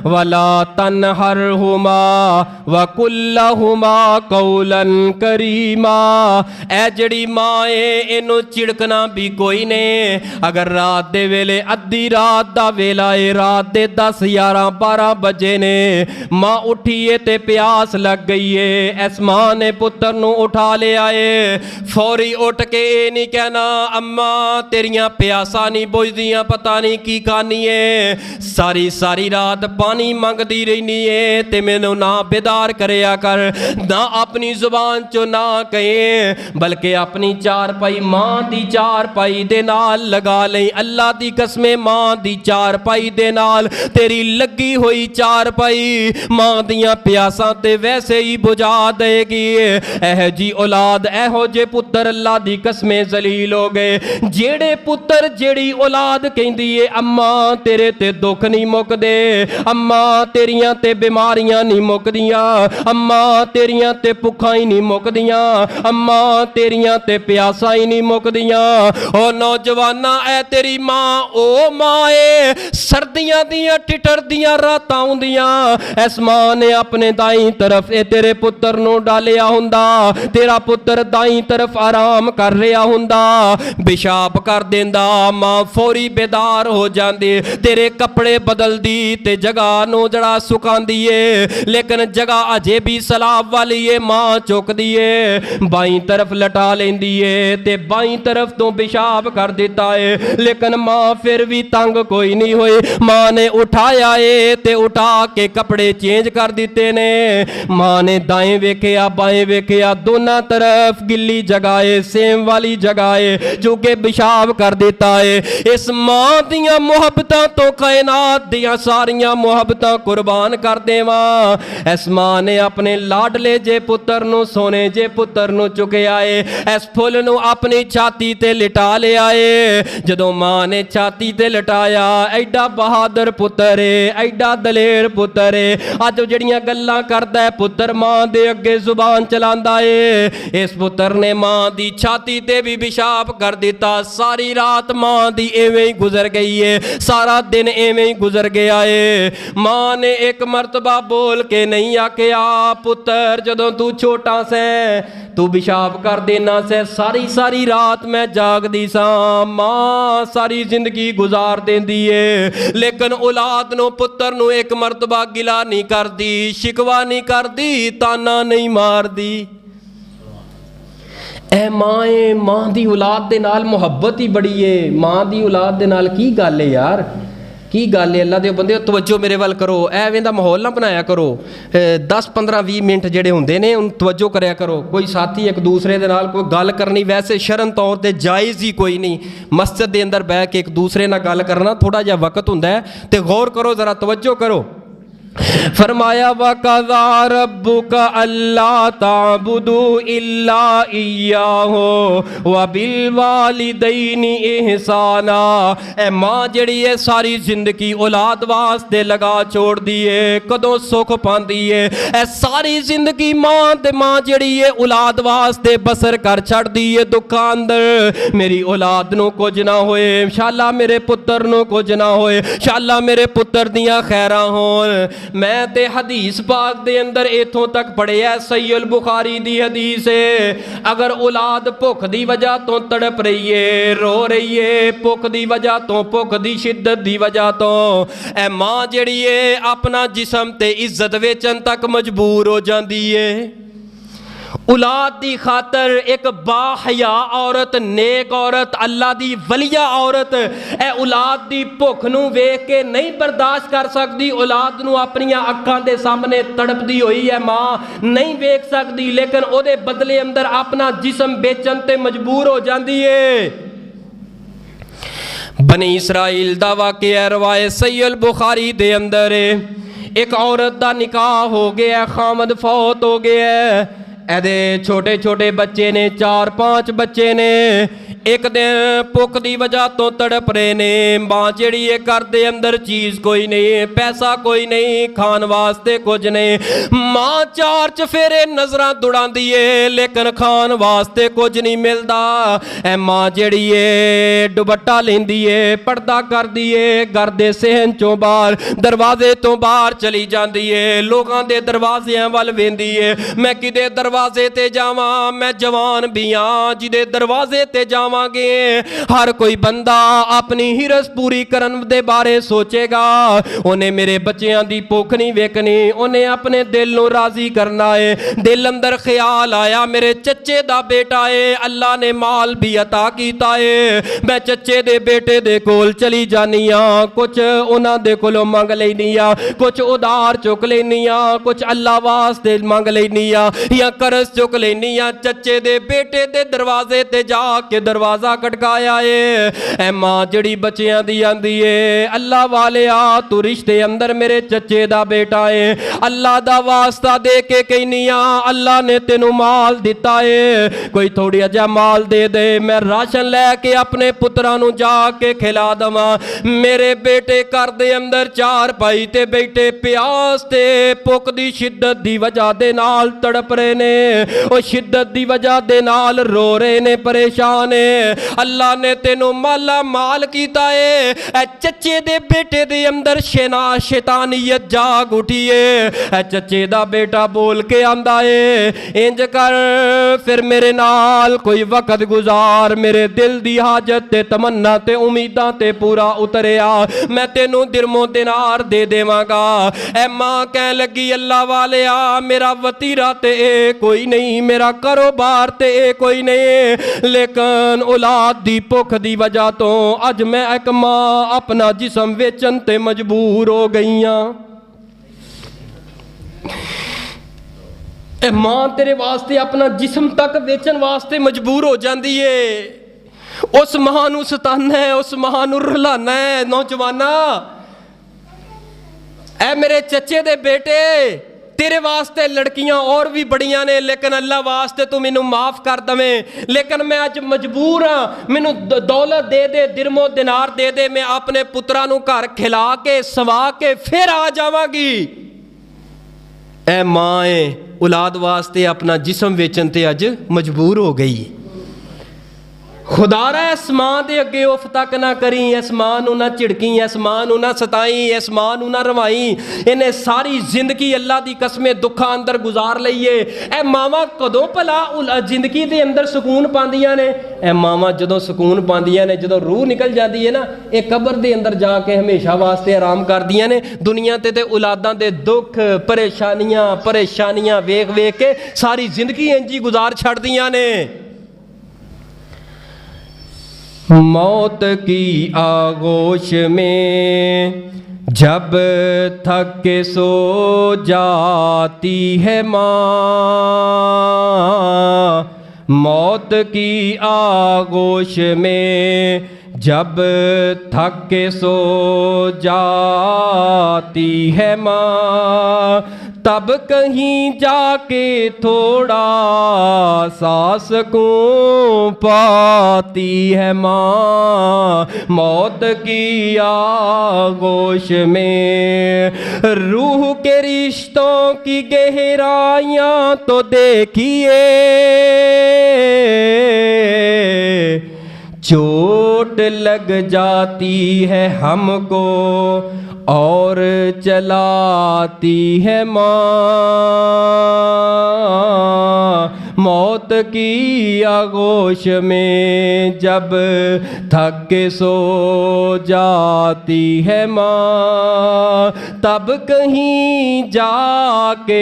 वला तनहरहुमा वकुल लहुमा कौलन करीमा। ए जड़ी मां है इनू चिड़कना भी कोई नहीं, अगर रात दे वाले वेले अद्धी रात दा वेला है, रात दे 10 11 12 बजे ने। मां उठी है ते प्यास लग गई है। इस मां ने पुत्र नूं उठा लिया है। फौरी उठ के ये नहीं कहना अम्मा तेरियां प्यासा नहीं बुझदियां, पता नहीं की खानी है। सारी सारी रात पानी मंगदी रहनी है ते मैनू ना बेदार करया कर, ना अपनी जुबान चो ना कहे, बल्कि अपनी चारपाई मां दी चारपाई दे नाल लगा ले। अल्लाह दी कसमे मां दी चारपाई दे नाल तेरी लगी हुई चारपाई मां दियां प्यासां ते वैसे ही बुझा देगी। एह जी औलाद एहो जे पुत्र अल्लाह दी कसमे जलील हो गए। जेड़े पुत्र जेड़ी औलाद कहंदी है अम्मा तेरे ते दुख नहीं मुकदे, अम्मा तेरियां ते बीमारियां नहीं मुकदियां, अम्मा तेरियां ते भुखां ही नहीं मुकदियां, अम्मा तेरियां ते प्यासां ही नहीं मुकदियां। ओ नौजवाना ऐ तेरी मां ओ मां ए सर्दियां दियां टिटर दियां रातां आउंदियां, इस मां ने अपने दाई तरफ ए तेरे पुत्र नूं डालिया हुंदा, तेरा पुत्र दाई तरफ आराम कर रहा हुंदा, पेशाब कर देंदा, मां फौरी बेदार हो जाती, तेरे कपड़े बदलदी ते जगह नूं जड़ा सुकांदी है, लेकिन जगह अजे भी सलाब वाली है। मां चुकदी है बाई तरफ लटा लेंदी है ते बाई तरफ तो पेशाब कर देता है, लेकिन मां फिर भी तंग कोई नहीं हुई। मां ने उठाया है ते उठा के कपड़े चेंज कर दिते ने। मां ने दाएं वेखिया बाएं वेखिया, दोनों तरफ गिल्ली जगह है, सेम वाली जगह है, जो कि पेशाब कर देता है। इस मां दियां मुहब्बतां तो कायनात दियां सारियां मुहब्बतां कुर्बान कर देवा। इस मां ने अपने लाडले जे पुत्र नूं सोने जे पुत्र नूं चुकिया है, इस फुल नूं अपनी छाती ते लिटा लिया है। जदों मां ने छाती ते लिटाया, एडा बहादुर पुत्र है, एडा दलेर पुत्र है, अज जड़ियां गल्लां करदा है पुत्र मां दे अगे जुबान चलांदा है। इस पुत्र ने मां दी छाती ते भी पेशाब कर दिता। सारी रात मां दी एवें ही गुजर गई है, सारा दिन एवें ही गुजर गया है। मां ने एक मरतबा बोल के नहीं आखिया पुत्र जदों तू छोटा से तू पेशाब कर देना से सारी सारी रात मैं जागदी सा। मां सारी जिंदगी गुजार देंदी है, लेकिन औलाद नो पुत्र नो एक मरतबा गिला नहीं करदी, शिकवा नहीं करदी, ताना नहीं मारदी। ए मां है, मां दी औलाद दे नाल मुहब्बत ही बड़ी है। मां दी औलाद दे नाल की गल है यार, की गल है। अल्लाह दे बंदे तवज्जो मेरे वाल करो, एवें दा माहौल ना बनाया करो। 10 15 20 मिनट जेड़े हुंदे ने उन तवज्जो करया करो। कोई साथी एक दूसरे दे नाल कोई गल करनी वैसे शर्म तौर ते जायज़ ही कोई नहीं। मस्जिद दे अंदर बैठ के एक दूसरे नाल गल करना थोड़ा जिहा वक्त हुंदा है, ते गौर करो ज़रा तवज्जो करो। फरमाया वक़ज़ा रब्बुका अल्ला ताबुदू इल्ला इय्याहु व बिल वालिदैनि इहसाना। ए मां जड़ी है सारी जिंदगी औलाद वास्ते लगा छोड़ दी है, कदों सुख पांदी है। ए सारी जिंदगी मां जड़ी है औलाद वास्ते बसर कर छड़ दी है दुखा अंदर। मेरी औलाद नूं कुछ ना होए, शाला मेरे पुत्र नूं कुछ ना होए, शाला मेरे पुत्र दियां खैरां होण। मैं ते हदीस पाक दे अंदर इथों तक पढ़िया सही अल बुखारी दी हदीस है, अगर औलाद भुख दी वजह तो तड़प रही है, रो रही है, भुख दी वजह तो, भुख दी शिद्दत दी वजह तो ए मां जिहड़ी है अपना जिस्म ते इज्जत वेचन तक मजबूर हो जाती है। औलाद दी खातर एक बाहया औरत, नेक औरत, अल्लाह दी वलिया औरत ए औलाद दी भुख नूं वेख के नहीं बर्दाश्त कर सकती। औलाद नूं अपनियां अखां दे सामने तड़पदी होई है मां नहीं वेख सकती, लेकिन ओदे बदले अंदर अपना जिस्म बेचन ते मजबूर हो जाती है। बनी इसराइल दा वाक़या रवायत सही अल बुखारी दे अंदर है। एक औरत दा निकाह हो गया, खामद फौत हो गया, एदे छोटे छोटे बच्चे ने, 4-5 बच्चे ने। एक दिन भुख की वजह तो तड़प रहे ने। मां जिहड़ी है घर दे अंदर चीज़ कोई नहीं, पैसा कोई नहीं, खान वास्ते कुछ नहीं। मां 4 चफेरे नजरां दौड़ांदी है, लेकिन खान वास्ते कुछ नहीं मिलता। ए मां जिहड़ी है दुपट्टा लेंदी है, पर्दा करदी है, घर दे सहन चों बाहर, दरवाजे तो बाहर चली जाती है, लोगों के दरवाजियां वल वेंदी है। मैं किदे दरवाजे दरवाजे ते जावां, मैं जवान भी हाँ जिदे दरवाजे ते जावांगे। हर कोई बंदा अपनी हिरस पूरी करन दे बारे सोचेगा, उन्हें मेरे बच्चों की भुख नहीं वेखनी, उन्हें अपने दिल नूं राजी करना है। दिल अंदर ख्याल आया मेरे चच्चे दा बेटा है, अल्लाह ने माल भी अता कीता है, मैं चच्चे दे बेटे दे कोल चली जानी हाँ, कुछ उन्हां दे कोलों मंग लैनी आ, कुछ उधार चुक लैनी आ, कुछ अल्लाह वास्ते मंग लैनी आ, या कर्ज चुक लैनी आ। चच्चे दे बेटे दे दरवाजे ते जाके दरवाजा खटकाया है। ऐ मां जड़ी बच्चियां दी आंदी है, अल्लाह वाले आ तू रिश्ते अंदर मेरे चच्चे दा बेटा है, अल्लाह दा वास्ता दे के कहनी आ, अल्लाह ने तेनू माल दिता है, कोई थोड़ी अजा माल दे दे, मैं राशन लैके अपने पुत्रां नू जाके खिला दवां। मेरे बेटे घर दे अंदर चार पाई ते बैठे प्यास ते भुख दी शिद्दत दी वजह दे नाल तड़प रहे ने, ओ शिद्दत दी वजह दे नाल रो रहे ने, परेशान है। अल्लाह ने तेनू माला माल कीता है। ए चच्चे दे बेटे दे अंदर शैतानियत जाग उठी है। ए चच्चे दा बेटा बोल के आंदा है, इंज कर फिर मेरे नाल कोई वक्त गुजार, मेरे दिल दी हाजत ते तमन्ना ते उम्मीदां ते पूरा उतरिया, मैं तेनू दिरमो दिनार दे देवांगा। ऐ मां कह लगी अल्लाह वाले आ, मेरा वतीरा ते ए कोई नहीं, मेरा कारोबार ते ए कोई नहीं, लेकिन औलाद दी भुख दी वजह तो अज मैं एक मां अपना जिस्म वेचन ते मजबूर हो गई हाँ। ए मां तेरे वास्ते अपना जिस्म तक वेचन वास्ते मजबूर हो जाती है। उस मां नू सताना है, उस मां नू रुलाना है। नौजवाना ऐ मेरे चच्चे दे बेटे, तेरे वास्ते लड़कियां और भी बड़ियां ने, लेकिन अल्लाह वास्ते तू मैनू माफ कर दवें, लेकिन मैं अज मजबूर हाँ, मैनू दौलत दे दे, दिरमो दिनार दे दे, मैं अपने पुत्रा नू घर खिला के सवा के फिर आ जावांगी। ऐ मां है औलाद वास्ते अपना जिस्म वेचन ते अज मजबूर हो गई। खुदारा इस मां दे अगे उफ तक ना करी, इस मां नू ना झिड़की, इस मां नू ना सताई, इस मां नू ना रवाई। इन्हें सारी जिंदगी अल्लाह दी कसमें दुखा अंदर गुजार लईए। ए मावां कदों भला जिंदगी दे अंदर सुकून पांदियां ने? ए मावां जदों सुकून पांदियां ने, जदों रूह निकल जाती है ना, ये कब्र दे अंदर जाके हमेशा वास्ते आराम करदियां ने। दुनिया ते औलादां दे दुख परेशानियां वेख वेख के सारी जिंदगी इंज ही गुजार छड्डदियां ने। मौत की आगोश में जब थक के सो जाती है माँ, मौत की आगोश में जब थक के सो जाती है माँ, तब कहीं जाके थोड़ा सा सुकून पाती है माँ। मौत की आगोश में रूह के रिश्तों की गहराइयाँ तो देखिए, चोट लग जाती है हमको और चलाती है माँ। मौत की आगोश में जब थक के सो जाती है माँ, तब कहीं जाके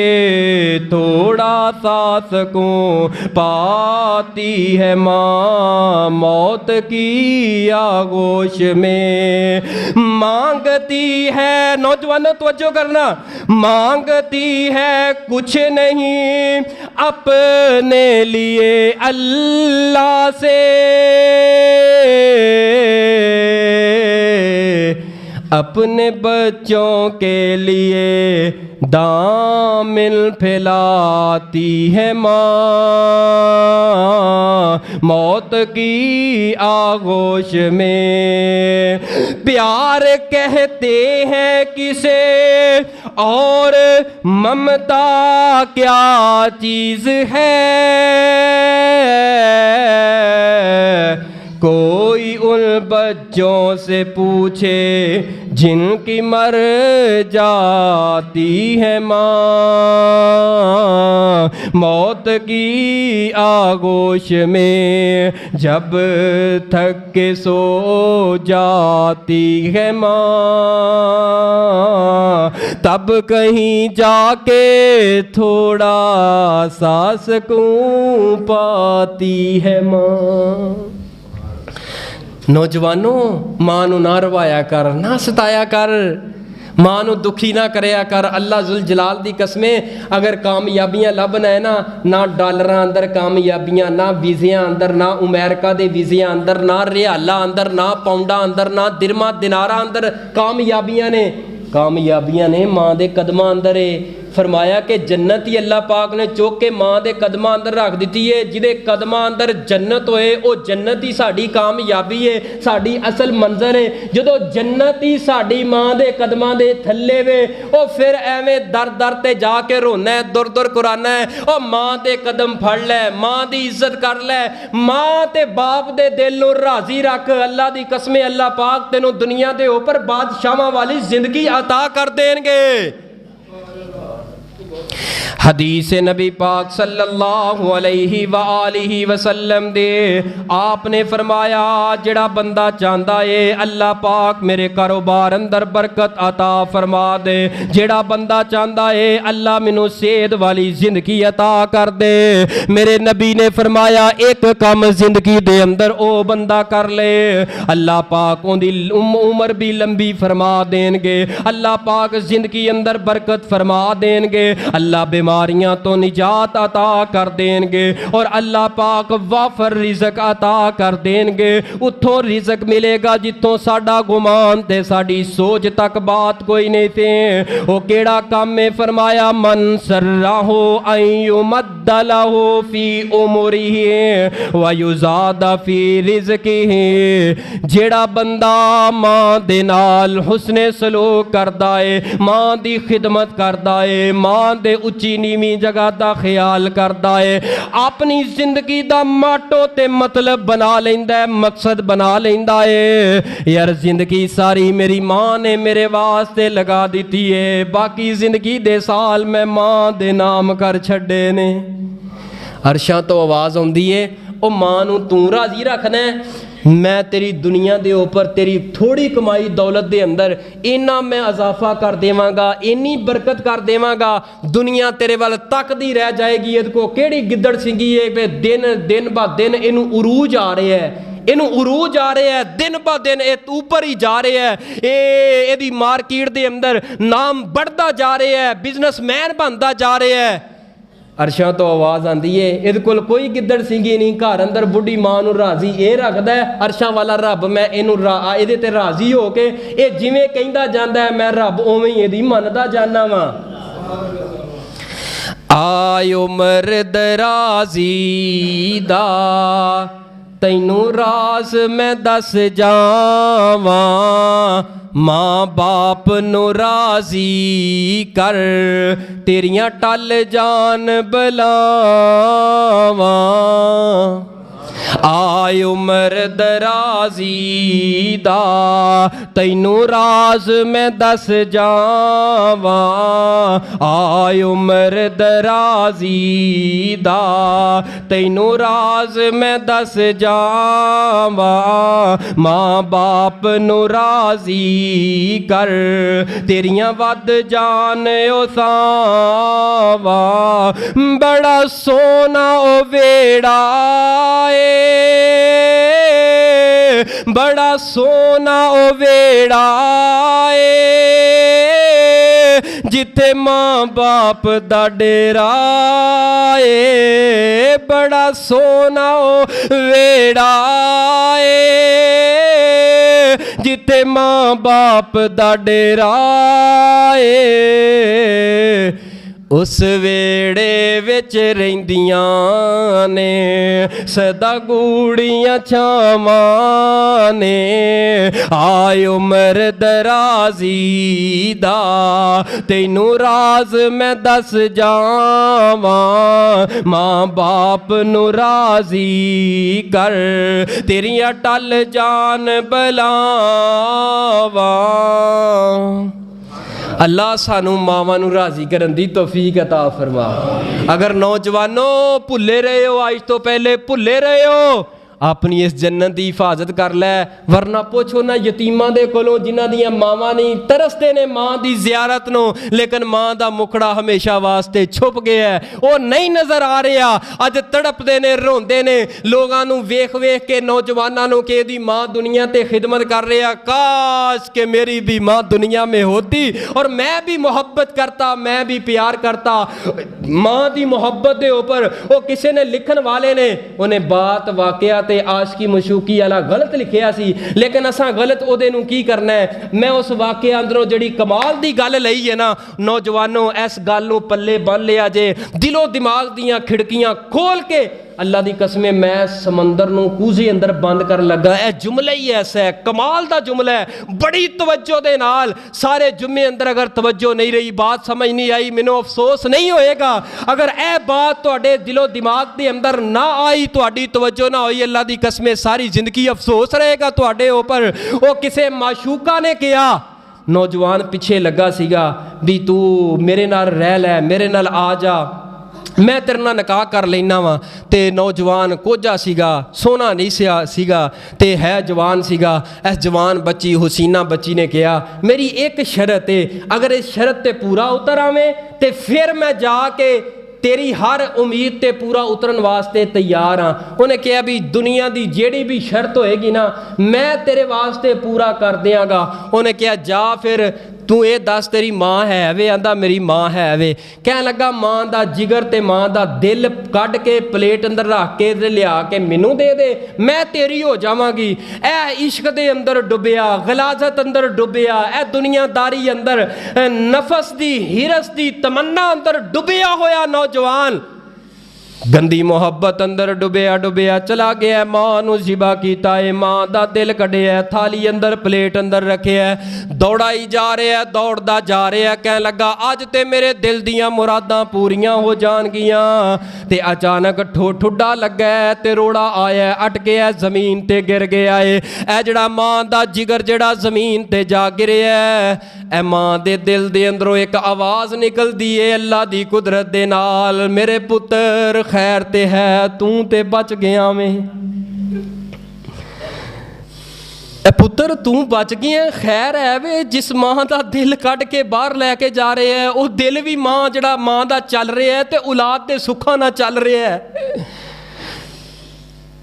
थोड़ा सा सुकून पाती है माँ। मौत की आगोश में मांगती है, नौजवानों तवज्जो करना, मांगती है कुछ नहीं अपने लिए अल्लाह से, अपने बच्चों के लिए दामिन फैलाती है माँ। मौत की आगोश में प्यार कहते हैं किसे और ममता क्या चीज़ है, कोई उन बच्चों से पूछे जिनकी मर जाती है माँ, मौत की आगोश में जब थक के सो जाती है माँ, तब कहीं जाके थोड़ा सा सुकून पाती है माँ। नौजवानों, मां नूं ना रवाया कर, ना सताया कर, मां नूं दुखी ना करया कर। अल्लाह जुल जलाल दी कसमें अगर कामयाबियां लभना है ना डॉलरां अंदर कामयाबियां, ना वीज़ियां अंदर, ना अमेरिका दे वीज़ियां अंदर, ना रियाला अंदर, ना पाउंडा अंदर, ना दिरमा दिनारा अंदर कामयाबियां ने मां दे कदमां अंदर है। फरमाया कि जन्नत ही अल्लाह पाक ने चुक के मां दे कदमां अंदर रख दी है। जिहदे कदमां अंदर जन्नत होए वो जन्नत ही साडी कामयाबी है, साडी असल मंज़र है। जदों जन्नत ही साडी मां दे कदमां दे थल्ले वे, ओ फिर एवें दर दर ते जाके रोना है, दुर दुर कुराना है। ओ मां दे कदम फड़ लै, मां दी इज्जत कर लै, मां ते बाप दे दिल नूं राजी रख। अल्लाह दी कसमें अल्लाह पाक तैनूं दुनिया दे उपर बादशाहां वाली जिंदगी अता कर देणगे। हदीस नबी पाक सल्लल्लाहु अलैहि वसल्लम दे आपने फरमाया, जिहड़ा बंदा चाहता है अल्लाह पाक मेरे कारोबार अंदर बरकत अता फरमा दे, जिहड़ा बंदा चाहता है अल्लाह मैनू सेहत वाली जिंदगी अता कर दे। मेरे नबी ने फरमाया एक काम जिंदगी दे अंदर ओ बंदा कर ले, अल्लाह पाक उहदी उम्र भी लंबी फरमा देंगे, अल्लाह पाक जिंदगी अंदर बरकत फरमा देंगे, अल्लाह बीमारियां तो निजात अता कर देंगे और अल्लाह पाक वाफर रिज़क अता कर देंगे। उतों रिज़क मिलेगा जितों साडा गुमान ते साडी सोच तक बात कोई नहीं थे। वो केड़ा काम में फरमाया, मन सर्राहो अन युमद्दलहु फी उमरिही व युज़ादा फी रिज़किही। जेड़ा बंदा मां दे नाल हुस्ने सलूक करदा है, मां दी खिदमत करदा है, मां दे उच्ची नीवी जगह का ख्याल करता है, अपनी जिंदगी का माटो ते मतलब बना लेंदा है, मकसद बना लेंदा है। यार जिंदगी सारी मेरी मां ने मेरे वास्ते लगा दी है, बाकी जिंदगी दे साल मैं मां दे नाम कर छड़े ने। अरशां तो आवाज़ आउंदी है, ओ मां नूं तू राजी रखना है, मैं तेरी दुनिया दे ऊपर तेरी थोड़ी कमाई दौलत दे अंदर इन्ना मैं इजाफा कर देवांगा, इन्नी बरकत कर देवांगा, दुनिया तेरे वाल तकदी रह जाएगी। इहदे को केड़ी गिद्दड़ सिंगी है पे दिन ब दिन इनू उरूज आ रहे है, इनू उरूज आ रहे हैं, दिन ब दिन ये ऊपर ही जा रहे हैं, ये मार्केट दे अंदर नाम बढ़ता जा रहे है, बिजनेसमैन बनता जा रहे है। अरशां तो आवाज़ आती है, इहदे कोल कोई गिद्दड़ सिंगी नहीं, घर अंदर बुढ़ी मां नूं राजी ये रखदा है, अरशां वाला रब मैं इनू इहदे ते राजी हो के ये जिवें कहंदा जांदा है मैं रब उवें ही इहदी मनदा जाना वा। आय उमर दराजी दा तैनू राज मैं दस जावां, मां बाप नू राजी कर तेरियां टल जान बलावां। आय उमर दराजी दा तैनू राज मैं दस जावां, आय उमर दराजी दा तैनू राज मैं दस जावां, मां बाप नू राजी कर तेरियां वद जान ओ सावा। बड़ा सोना ओ वेड़ा बड़ा सोना ओ वेड़ा जिथे मां बाप दा डेरा ए, बड़ा सोना ओ वेड़ा जिथे मां बाप दा डेरा ए। उस वेड़े विच रहिंदियां ने सदा गूड़ियां छावां ने आय उमर दराजी दा तैनू राज मैं दस जावां मां बाप नू राजी कर तेरियां टल जान बलावां। अल्लाह सानू मावां नू राजी करन दी तौफीक अता फरमा। अगर नौजवानों भुले रहे हो, आज तो पहले भुले रहे हो, अपनी इस जन्नत की हिफाजत कर लै, वरना पुछो ना यतीमां दे कोलों जिन्हां दियां मावां नहीं, तरसते ने मां दी जियारत नो, लेकिन मां दा मुखड़ा हमेशा वास्ते छुप गया है, वो नहीं नज़र आ रहा। अज तड़पते ने, रोंदे ने, लोगों नू वेख वेख के नौजवानों नू कि दी मां दुनिया ते खिदमत कर रहा, काश के मेरी भी मां दुनिया में होती और मैं भी मोहब्बत करता, मैं भी प्यार करता। मां दी मोहब्बत दे ऊपर वो किसी ने लिखन वाले ने उन्हें बात वाकया ते आशकी मशूकी वाला गलत लिखिया सी, लेकिन असां गलत ओदे नू की करना है। मैं उस वाकया अंदरों जड़ी कमाल दी गल लई है ना, नौजवानों इस गल नू पल्ले बन लिया जे, दिलो दिमाग दियां खिड़कियां खोल के अल्लाह दी कसमें मैं समंदर नू कूजे अंदर बंद कर लगा। यह जुमला ही ऐसा है, कमाल दा जुमला है, बड़ी तवज्जो दे नाल। सारे जुम्मे अंदर अगर तवज्जो नहीं रही, बात समझ नहीं आई, मैनू अफसोस नहीं होएगा। अगर यह बात तुहाडे दिलो दिमाग दे अंदर ना आई, तुहाडी तवज्जो ना होई, अल्लाह दी कसमें सारी जिंदगी अफसोस रहेगा तुहाडे ऊपर। वो किसे माशूका ने कहा, नौजवान पिछे लगा सीगा भी तू मेरे नाल रह लै, मेरे नाल आ जा, मैं तेरे नाल निकाह कर लेना वा। ते नौजवान कोझा सीगा, सोना नहीं सीगा ते है जवान सीगा। इस जवान बच्ची हुसीना बच्ची ने कहा मेरी एक शरत है, अगर इस शरत ते पूरा उतर आवे ते फिर मैं जाके तेरी हर उम्मीद ते पूरा उतरन वास्ते तैयार हाँ। उन्हें कहा भी दुनिया की जेड़ी भी शर्त होएगी ना मैं तेरे वास्ते पूरा कर देंगा। उन्हें कहा जा फिर तू ये दस तेरी माँ है वे? आंदा मेरी माँ है वे। कह लगा माँ दा जिगर ते माँ दा दिल कढ़ के प्लेट अंदर रख के लिया के मैनू दे दे, मैं तेरी हो जावांगी। ए इश्क दे अंदर डुबिया, गलाजत अंदर डुबिया, ए दुनियादारी अंदर, नफस दी हिरस दी तमन्ना अंदर डुबिया होया नौजवान गंदी मोहब्बत अंदर डुबिया डुबिया चला गया। मां नू जिबा कीता है, मां दा दिल कढ़िया, थाली अंदर प्लेट अंदर रखे है, दौड़ाई जा रहा है, दौड़दा जा रहा है। कह लगा अज ते मेरे दिल दियां मुरादां पूरियां हो जाणगियां। ते अचानक ठुड्डा लगा ते रोड़ा आया, अटकिया जमीन ते गिर गया है। ए जड़ा मां दा जिगर जड़ा जमीन ते जा गिरिया है, ए मां दे दिल दे अंदरों एक आवाज़ निकलदी है अल्लाह दी कुदरत दे नाल, मेरे पुत्र खैर ते है तू ते बच गया में। पुत्र तू बच गया, खैर है वे। जिस मां का दिल कढ़ के बाहर लैके जा रहे हैं वो दिल भी मां जड़ा मां का चल रहा है ते औलाद के सुखा ना चल रहा है।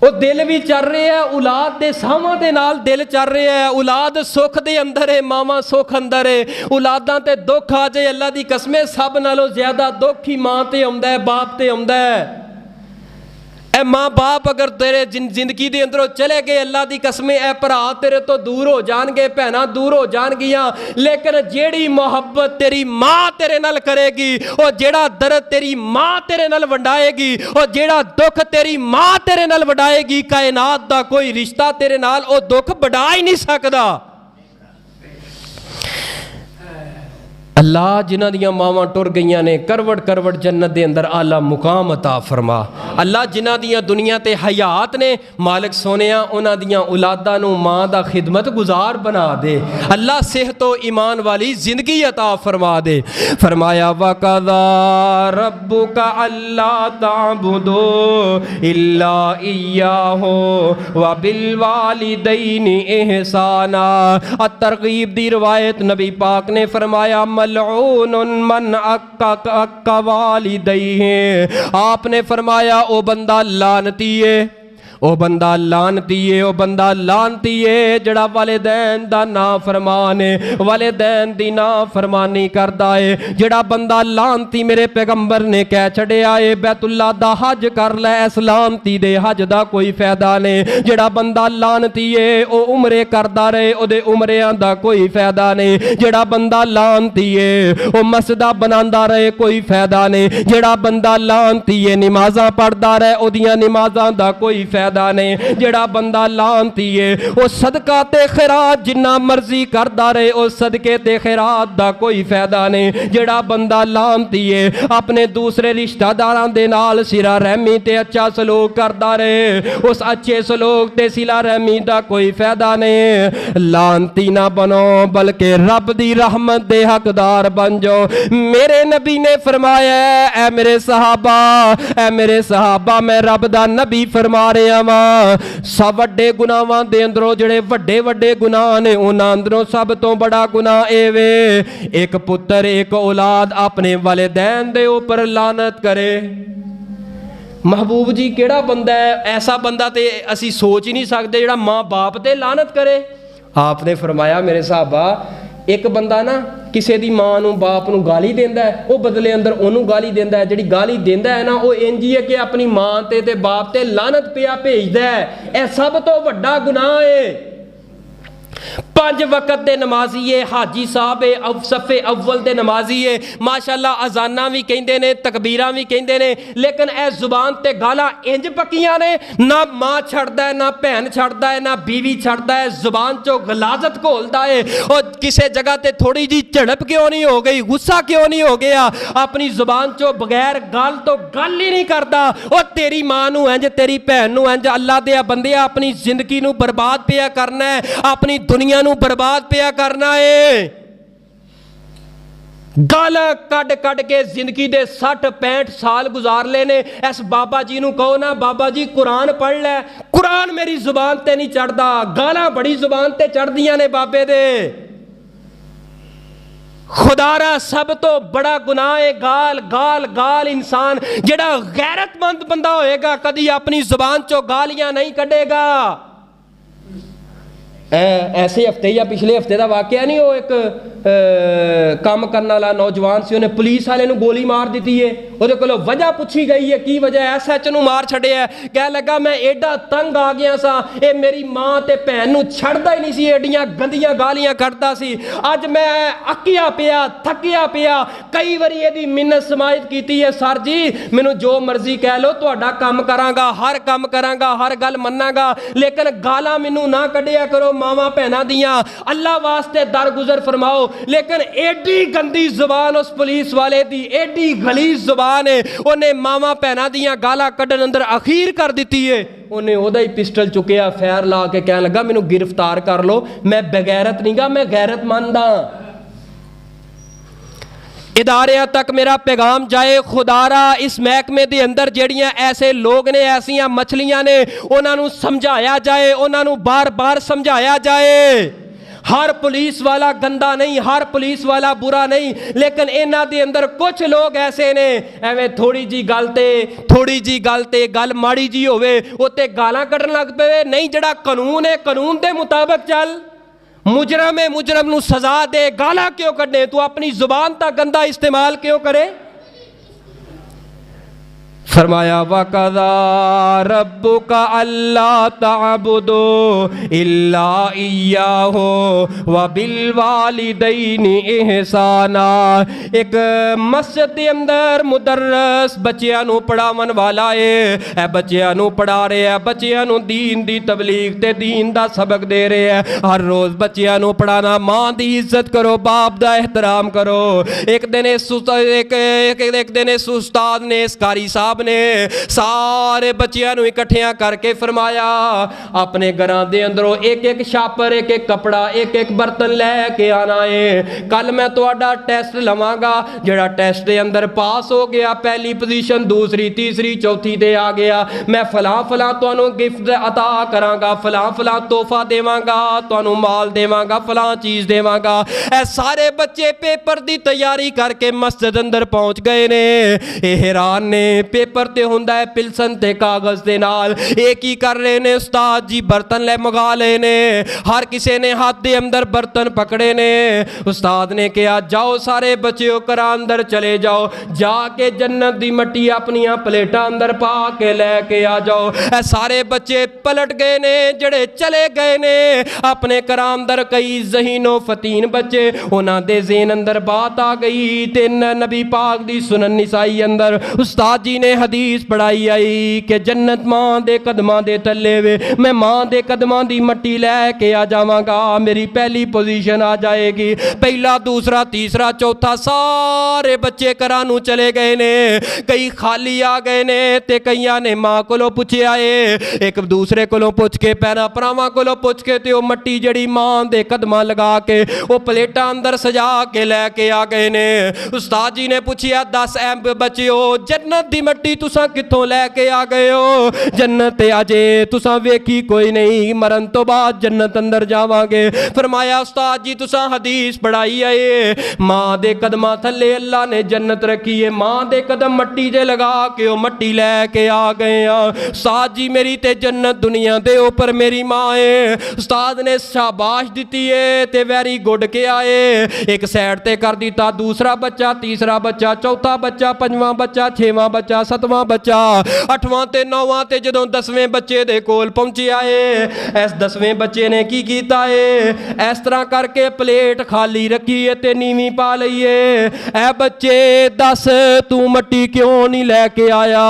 वो दिल भी चल रहे है, औलाद दे सावां दे नाल दिल चल रहा है। औलाद सुख दे अंदर है, मावां सुख अंदर है। औलादां ते दुख आ जाए अल्लाह दी कसमें सब नालों ज्यादा दुख ही मां ते आउंदा है, बाप ते आउंदा है। ए माँ बाप अगर तेरे जिंदगी दे अंदरों चले गए अल्लाह दी कसमें ए भरा तेरे तो दूर हो जाणगे, भैनां दूर हो जाणगियां, लेकिन जेड़ी मोहब्बत तेरी माँ तेरे नाल करेगी, और जेड़ा दर्द तेरी माँ तेरे नाल वंडाएगी, और जेड़ा दुख तेरी माँ तेरे नाल वंडाएगी, कायनात दा कोई रिश्ता तेरे नाल ओ दुख वंडा ही नहीं सकदा। अल्लाह जिन्हां दियां मावां टुर गईयां ने करवट करवट जन्नत दे अंदर आला मुकाम अता फरमा। अल्लाह जिन्हां दियां दुनिया ते हयात ने मालिक सोनिया उन्हां दियां औलादां नू मां दा खिदमत गुजार बना दे। अल्लाह सेहत व ईमान वाली जिंदगी अता फरमा दे। फरमाया वक़ज़ा रब्बुका अल्ला ताबुदू इल्ला इय्याहु व बिल वालिदैनि इहसाना। अत-तरगीब दी रिवायत नबी पाक ने फरमाया मलऊनुन मन अक्का वालिदैहि। आपने फरमाया ओ बंदा लानती है, او بندہ لانتی ہے، او بندہ لانتی ہے جڑا والدین دا نافرمان ہے، والدین دی نافرمانی کردا ہے۔ جڑا بندہ لانتی میرے پیغمبر نے کہہ چھڑیا ہے بیت اللہ دا حج کر لے، اس لانتی دے حج دا کوئی فائدہ نہیں۔ جڑا بندہ لانتی ہے او عمرے کردا رہے، او دے عمریاں دا کوئی فائدہ نہیں۔ جڑا بندہ لانتی ہے او مسجدہ بناندا رہے، کوئی فائدہ نہیں۔ جڑا بندہ لانتی ہے نمازاں پڑھدا رہے، او دیاں نمازاں دا کوئی فائدہ نہیں۔ جڑا بندہ لانتی ہے او صدقہ تے خیرات جنہ مرضی کردا رہے، او صدقے تے خیرات دا کوئی فائدہ نہیں۔ جڑا بندہ لانتی ہے اپنے دوسرے رشتہ داراں دے نال صلہ رحمی تے اچھا سلوک کردا رہے، اس اچھے سلوک تے صلہ رحمی دا کوئی فائدہ نہیں۔ لانتی نہ بنو بلکہ رب دی رحمت دے حقدار بن جاؤ۔ میرے نبی نے فرمایا اے میرے صحابہ میں رب دا نبی فرما رہا ہاں، سب وڈے گناہاں دے اندروں جڑے وڈے وڈے گناہ نے انہاں اندروں سب تو بڑا گناہ اے وے ایک پتر ایک اولاد اپنے والدین دے اوپر لعنت کرے۔ محبوب جی کیڑا بندہ ہے ایسا بندہ تے اسی سوچ ہی نہیں سکتے جڑا ماں باپ تے لعنت کرے۔ آپ نے فرمایا میرے صحابہ ایک بندہ نا کسے دی ماں نو باپ نو گالی دیندا ہے، او بدلے اندر اونوں گالی دیندا ہے، جڑی گالی دیندا ہے نا او انجی ہے کہ اپنی ماں تے باپ تے لعنت پیا بھیجدا ہے۔ اے سب تو بڑا گناہ ہے۔ 5 وقت دے نمازی ہے، حاجی صاحب ہے، صف اول دے نمازی ہے، ماشاءاللہ اذاناں بھی کہندے نے، تکبیراں بھی کہندے نے، لیکن اے زبان تے گالاں انج پکیاں نے، نہ ماں چھڑدا ہے، نہ بہن چھڑدا ہے، نہ بیوی چھڑدا ہے، زبان چوں غلاظت گھولدا ہے۔ اور کسے جگہ تے تھوڑی جی جھڑپ کیوں نہیں ہو گئی، غصہ کیوں نہیں ہو گیا، اپنی زبان چوں بغیر گال تو گل ہی نہیں کردا۔ اور تیری ماں نو انج، تیری بہن نو انج، اللہ دے بندیا اپنی زندگی نو برباد پیا کرنا ہے، اپنی دنیا نو برباد پیا کرنا ہے۔ گالاں کڈ کڈ کے زندگی دے 60-65 سال گزار لینے۔ اس بابا جی نو کہو نا بابا جی قرآن پڑھ لے، قرآن میری زبان تے نہیں چڑھدا، گالاں بڑی زبان تے چڑھدیاں نے بابے دے۔ خدا را سب تو بڑا گناہ ہے گال گال گال۔ انسان جڑا غیرت مند بندہ ہوئے گا کدی اپنی زبان چوں گالیاں نہیں کڈے گا۔ ایسے ہفتے یا پچھلے ہفتے دا واقعہ نہیں، وہ ایک کام کرنے والا نوجوان سی، انہیں پولیس والے نو گولی مار دیتی ہے، وہ کولو وجہ پوچھی گئی ہے کی وجہ ایس ایچ نو مار چھڑیا ہے، کہہ لگا میں ایڈا تنگ آ گیا سا، اے میری ماں تے بہن نو چھڑدا ہی نہیں سی، ایڈیاں گندیاں گالیاں کردا سی، اج میں اکیا پیا تھکیا پیا، کئی واری ایدی منت سماعت کیتی ہے سر جی مینوں جو مرضی کہہ لو تہاڈا کام کراں گا، ہر کام کراں گا، ہر گل مناں گا، لیکن گالاں مینوں نہ کڈیا کرو ماواں بہناں دیاں، اللہ واسطے درگزر فرماؤ۔ لیکن ایڈی گندی زبان اس پولیس والے دی، ایڈی غلیظ زبان ہے، انہیں ماواں بہناں دیاں گالاں کڈن اندر اخیر کر دیتی ہے، انہیں اودا ہی پسٹل چکیا، فیر لا کے کہنے لگا مینوں گرفتار کر لو، میں بغیرت نہیں گا، میں غیرت مند ہاں۔ اداریاں تک میرا پیغام جائے، خدا را اس محکمے دے اندر جیڑیاں ایسے لوگ نے، ایسیاں مچھلیاں نے، انہاں نو سمجھایا جائے، انہاں نو بار بار سمجھایا جائے۔ ہر پولیس والا گندا نہیں، ہر پولیس والا برا نہیں، لیکن انہاں دے اندر کچھ لوگ ایسے نے ایویں تھوڑی جی گل تے گل ماڑی جی ہوئے اوتے گالاں کڈن لگ پے، نہیں جڑا قانون ہے قانون دے مطابق چل، مجرم ہے مجرم نو سزا دے، گالاں کیوں کڈنے، تو اپنی زبان تا گندا استعمال کیوں کرے۔ فرمایا وَقَضَىٰ رَبُّكَ أَلَّا تَعْبُدُوا إِلَّا إِيَّاهُ وَبِالْوَالِدَيْنِ إِحْسَانًا۔ ایک مسجد دے اندر مدرس بچیاں نو پڑھاون والا ہے، اے بچیاں نو پڑھا رہے ہیں، بچیاں نو دین دی تبلیغ تے دین دا سبق دے رہے ہیں، ہر روز بچیاں نو پڑھانا، ماں دی عزت کرو، باپ دا احترام کرو۔ ایک دن اس استاد نے، اس قاری صاحب نے سارے بچیاں نو اکٹھیاں کر کے فرمایا اپنے گھراں دے اندروں ایک ایک شاپر، ایک ایک کپڑا، ایک ایک برتن لے کے آنا ہے، کل میں تہاڈا ٹیسٹ لواں گا، جڑا ٹیسٹ دے اندر پاس ہو گیا پہلی پوزیشن، دوسری تیسری چوتھی تے آ گیا، میں فلاں فلاں تانوں گفٹ عطا کراں گا، فلاں فلاں تحفہ دیواں گا، تانوں مال دیواں گا، فلاں چیز دیواں گا۔ اے سارے بچے پیپر دی تیاری کر کے مسجد اندر پہنچ گئے نے، اے حیران نے پیپر ਪੇਪਰ ਤੇ ਹੁੰਦਾ ਹੈ ਪਿਲਸਨ ਤੇ ਕਾਗਜ਼ ਦੇ ਨਾਲ। ਇਹ ਕੀ ਕਰ ਰਹੇ ਨੇ ਉਸਤਾਦ ਜੀ, ਬਰਤਨ ਲੈ ਮੰਗਾ ਲਏ ਨੇ, ਹਰ ਕਿਸੇ ਨੇ ਹੱਥ ਦੇ ਅੰਦਰ ਬਰਤਨ ਪਕੜੇ ਨੇ। ਉਸਤਾਦ ਨੇ ਕਿਹਾ ਜਾਓ ਸਾਰੇ ਬੱਚਿਓ ਘਰਾਂ ਅੰਦਰ ਚਲੇ ਜਾਓ, ਜਾ ਕੇ ਜन्नत ਦੀ ਮਿੱਟੀ ਆਪਣੀਆਂ ਪਲੇਟਾਂ ਅੰਦਰ ਪਾ ਕੇ ਲੈ ਕੇ ਆ ਜਾਓ। ਇਹ ਸਾਰੇ ਬੱਚੇ ਪਲਟ ਗਏ ਨੇ, ਜਿਹੜੇ ਚਲੇ ਗਏ ਨੇ ਆਪਣੇ ਘਰਾਂ ਅੰਦਰ। ਕਈ ਜ਼ਹੀਨੋ ਫਤੀਨ ਬੱਚੇ, ਉਹਨਾਂ ਦੇ ਜ਼ੇਨ ਅੰਦਰ ਬਾਤ ਆ ਗਈ ਤੇ ਨਬੀ ਪਾਕ ਦੀ ਸੁਨਨ ਨਿਸਾਈ ਅੰਦਰ ਉਸਤਾਦ ਜੀ ਨੇ ਹਦੀਸ ਪੜਾਈ ਆਈ ਕਿ जन्नत मां दे कदमां दे थल्ले वे, मैं मां दे कदमां दी मट्टी लैके आ जावांगा, मेरी पहली पोजीशन आ जाएगी। पहला दूसरा तीसरा चौथा सारे बच्चे घरां नूं चले गए ने, कई खाली आ गए ने ते कईयां ने मां कोलों पुछया है, एक दूसरे कोलों पुछ के भैणां भरावां कोलों पुछ के ते ओह मट्टी जड़ी मां दे कदमां लगा के ओह प्लेटां अंदर सजा के लैके आ गए ने। उस्ताद जी ने पुछया दस ऐ बच्चिओ जन्नत दी मट्टी तुसां कित्थों लैके आ गए हो? जन्नत अजे तुसां वेखी कोई नहीं, मरन तो बाद जन्नत अंदर जावांगे। फरमाया उस्ताद जी तुसां हदीस पढ़ाई है मां दे कदमां थल्ले अल्लाह ने जन्नत रखी है, मां दे कदम मट्टी जे लगा के ओह मट्टी लैके आ गए आ। उस्ताद जी मेरी ते जन्नत दुनिया दे ऊपर मेरी मां है। उस्ताद ने शाबाश दिती है ते वेरी गुड के आए, एक साइड ते कर दिता, दूसरा बच्चा तीसरा बच्चा चौथा बच्चा पंजवां बच्चा छेवां बच्चा सतवां बच्चा अठवां ते नौवां ते जदों 10वें बच्चे दे कोल पहुंचिया है, इस 10वें बच्चे ने की कीता है, इस तरह करके प्लेट खाली रखी है ते नीवी पा लई है। ऐ बच्चे दस तू मट्टी क्यों नहीं लैके आया?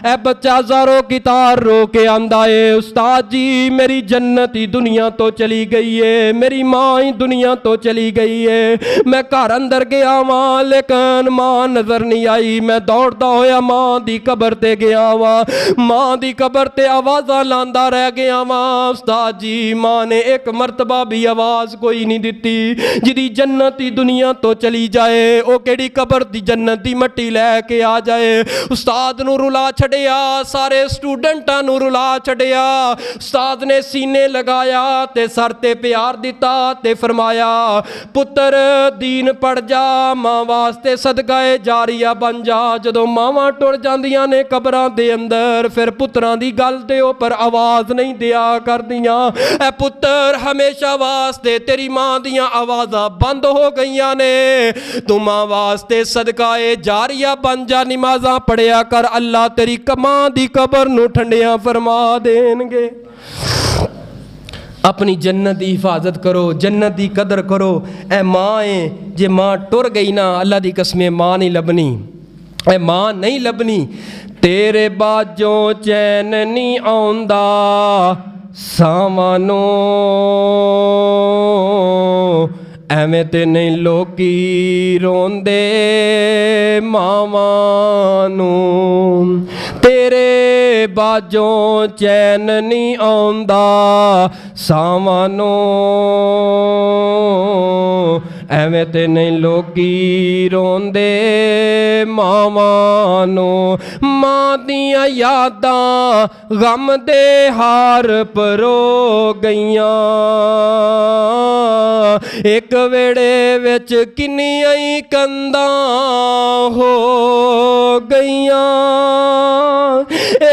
ऐ बच्चा ज़ारो की तार रो के आंदा है उस्ताद जी मेरी जन्नत ही दुनिया तो चली गई है, मेरी मां ही दुनिया तो चली गई है। मैं घर अंदर गया वां लेकिन मां नजर नहीं आई, मैं दौड़दा होया मां दी कबर ते गया वां, मां दी कबर ते आवाज़ां लांदा रह गया वां। उस्ताद जी मां ने एक मरतबा भी आवाज़ कोई नहीं दिती। जिदी जन्नत ही दुनिया तो चली जाए ओ केड़ी कबर दी जन्नत दी मट्टी लैके आ जाए। उस्ताद नूं रुला छड़िया, सारे स्टूडेंटां नूं रुला छड़िया। उस्ताद ने सीने लगाया ते सर ते प्यार दिता ते फरमाया पुत्र दीन पढ़ जा, मां वास्ते सदकाए जारिया बन जा। जदों मावां टुर जांदियां ने कबरां दे अंदर फिर पुत्रां दी गल दे उपर आवाज़ नहीं दिया करदियां। ऐ पुत्र हमेशा वास्ते तेरी मां दियां आवाज़ां बंद हो गईयां ने, तू मां वास्ते सदकाए जारिया बन जा, नमाज़ां पढ़िया कर, अल्लाह तेरी मां दी कबर नूं ठंडियां फरमा देणगे। अपनी जन्नत की हिफाजत करो, जन्नत की कदर करो। ए माँ है जे माँ टुर गई ना अल्लाह की कसमें माँ नहीं लभनी, ए माँ नहीं लभनी। तेरे बाजों चैन नहीं आउंदा सावानो, ਐਵੇਂ ਤੇ ਨਹੀਂ ਲੋਕੀ ਰੋਂਦੇ ਮਾਵਾਂ ਨੂੰ, ਤੇਰੇ ਬਾਝੋਂ ਚੈਨ ਨਹੀਂ ਆਉਂਦਾ ਸਾਵਾਂ ਨੂੰ, ਐਵੇਂ ਤੇ ਨਹੀਂ ਲੋਕੀ ਰੋਂਦੇ ਮਾਵਾਂ ਨੂੰ। ਮਾਂ ਦੀਆਂ ਯਾਦਾਂ ਗਮ ਦੇ ਹਾਰ ਪਰੋ ਗਈਆਂ, ਇੱਕ ਵੇੜੇ ਵਿੱਚ ਕਿੰਨੀਆਂ ਹੀ ਕੰਧਾਂ ਹੋ ਗਈਆਂ,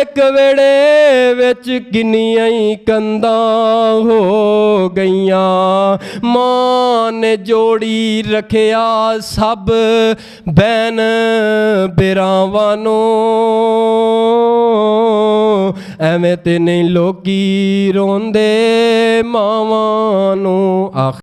ਇੱਕ ਵੇੜੇ ਵਿੱਚ ਕਿੰਨੀਆਂ ਹੀ ਕੰਧਾਂ ਹੋ ਗਈਆਂ। ਮਾਂ ਨੇ ਜੋੜੀ ਰੱਖਿਆ ਸਭ ਬੈਨ ਬਿਰਾਵਾਂ ਨੂੰ, ਐਵੇਂ ਤੇ ਨਹੀਂ ਲੋਕੀ ਰੋਂਦੇ ਮਾਵਾਂ ਨੂੰ।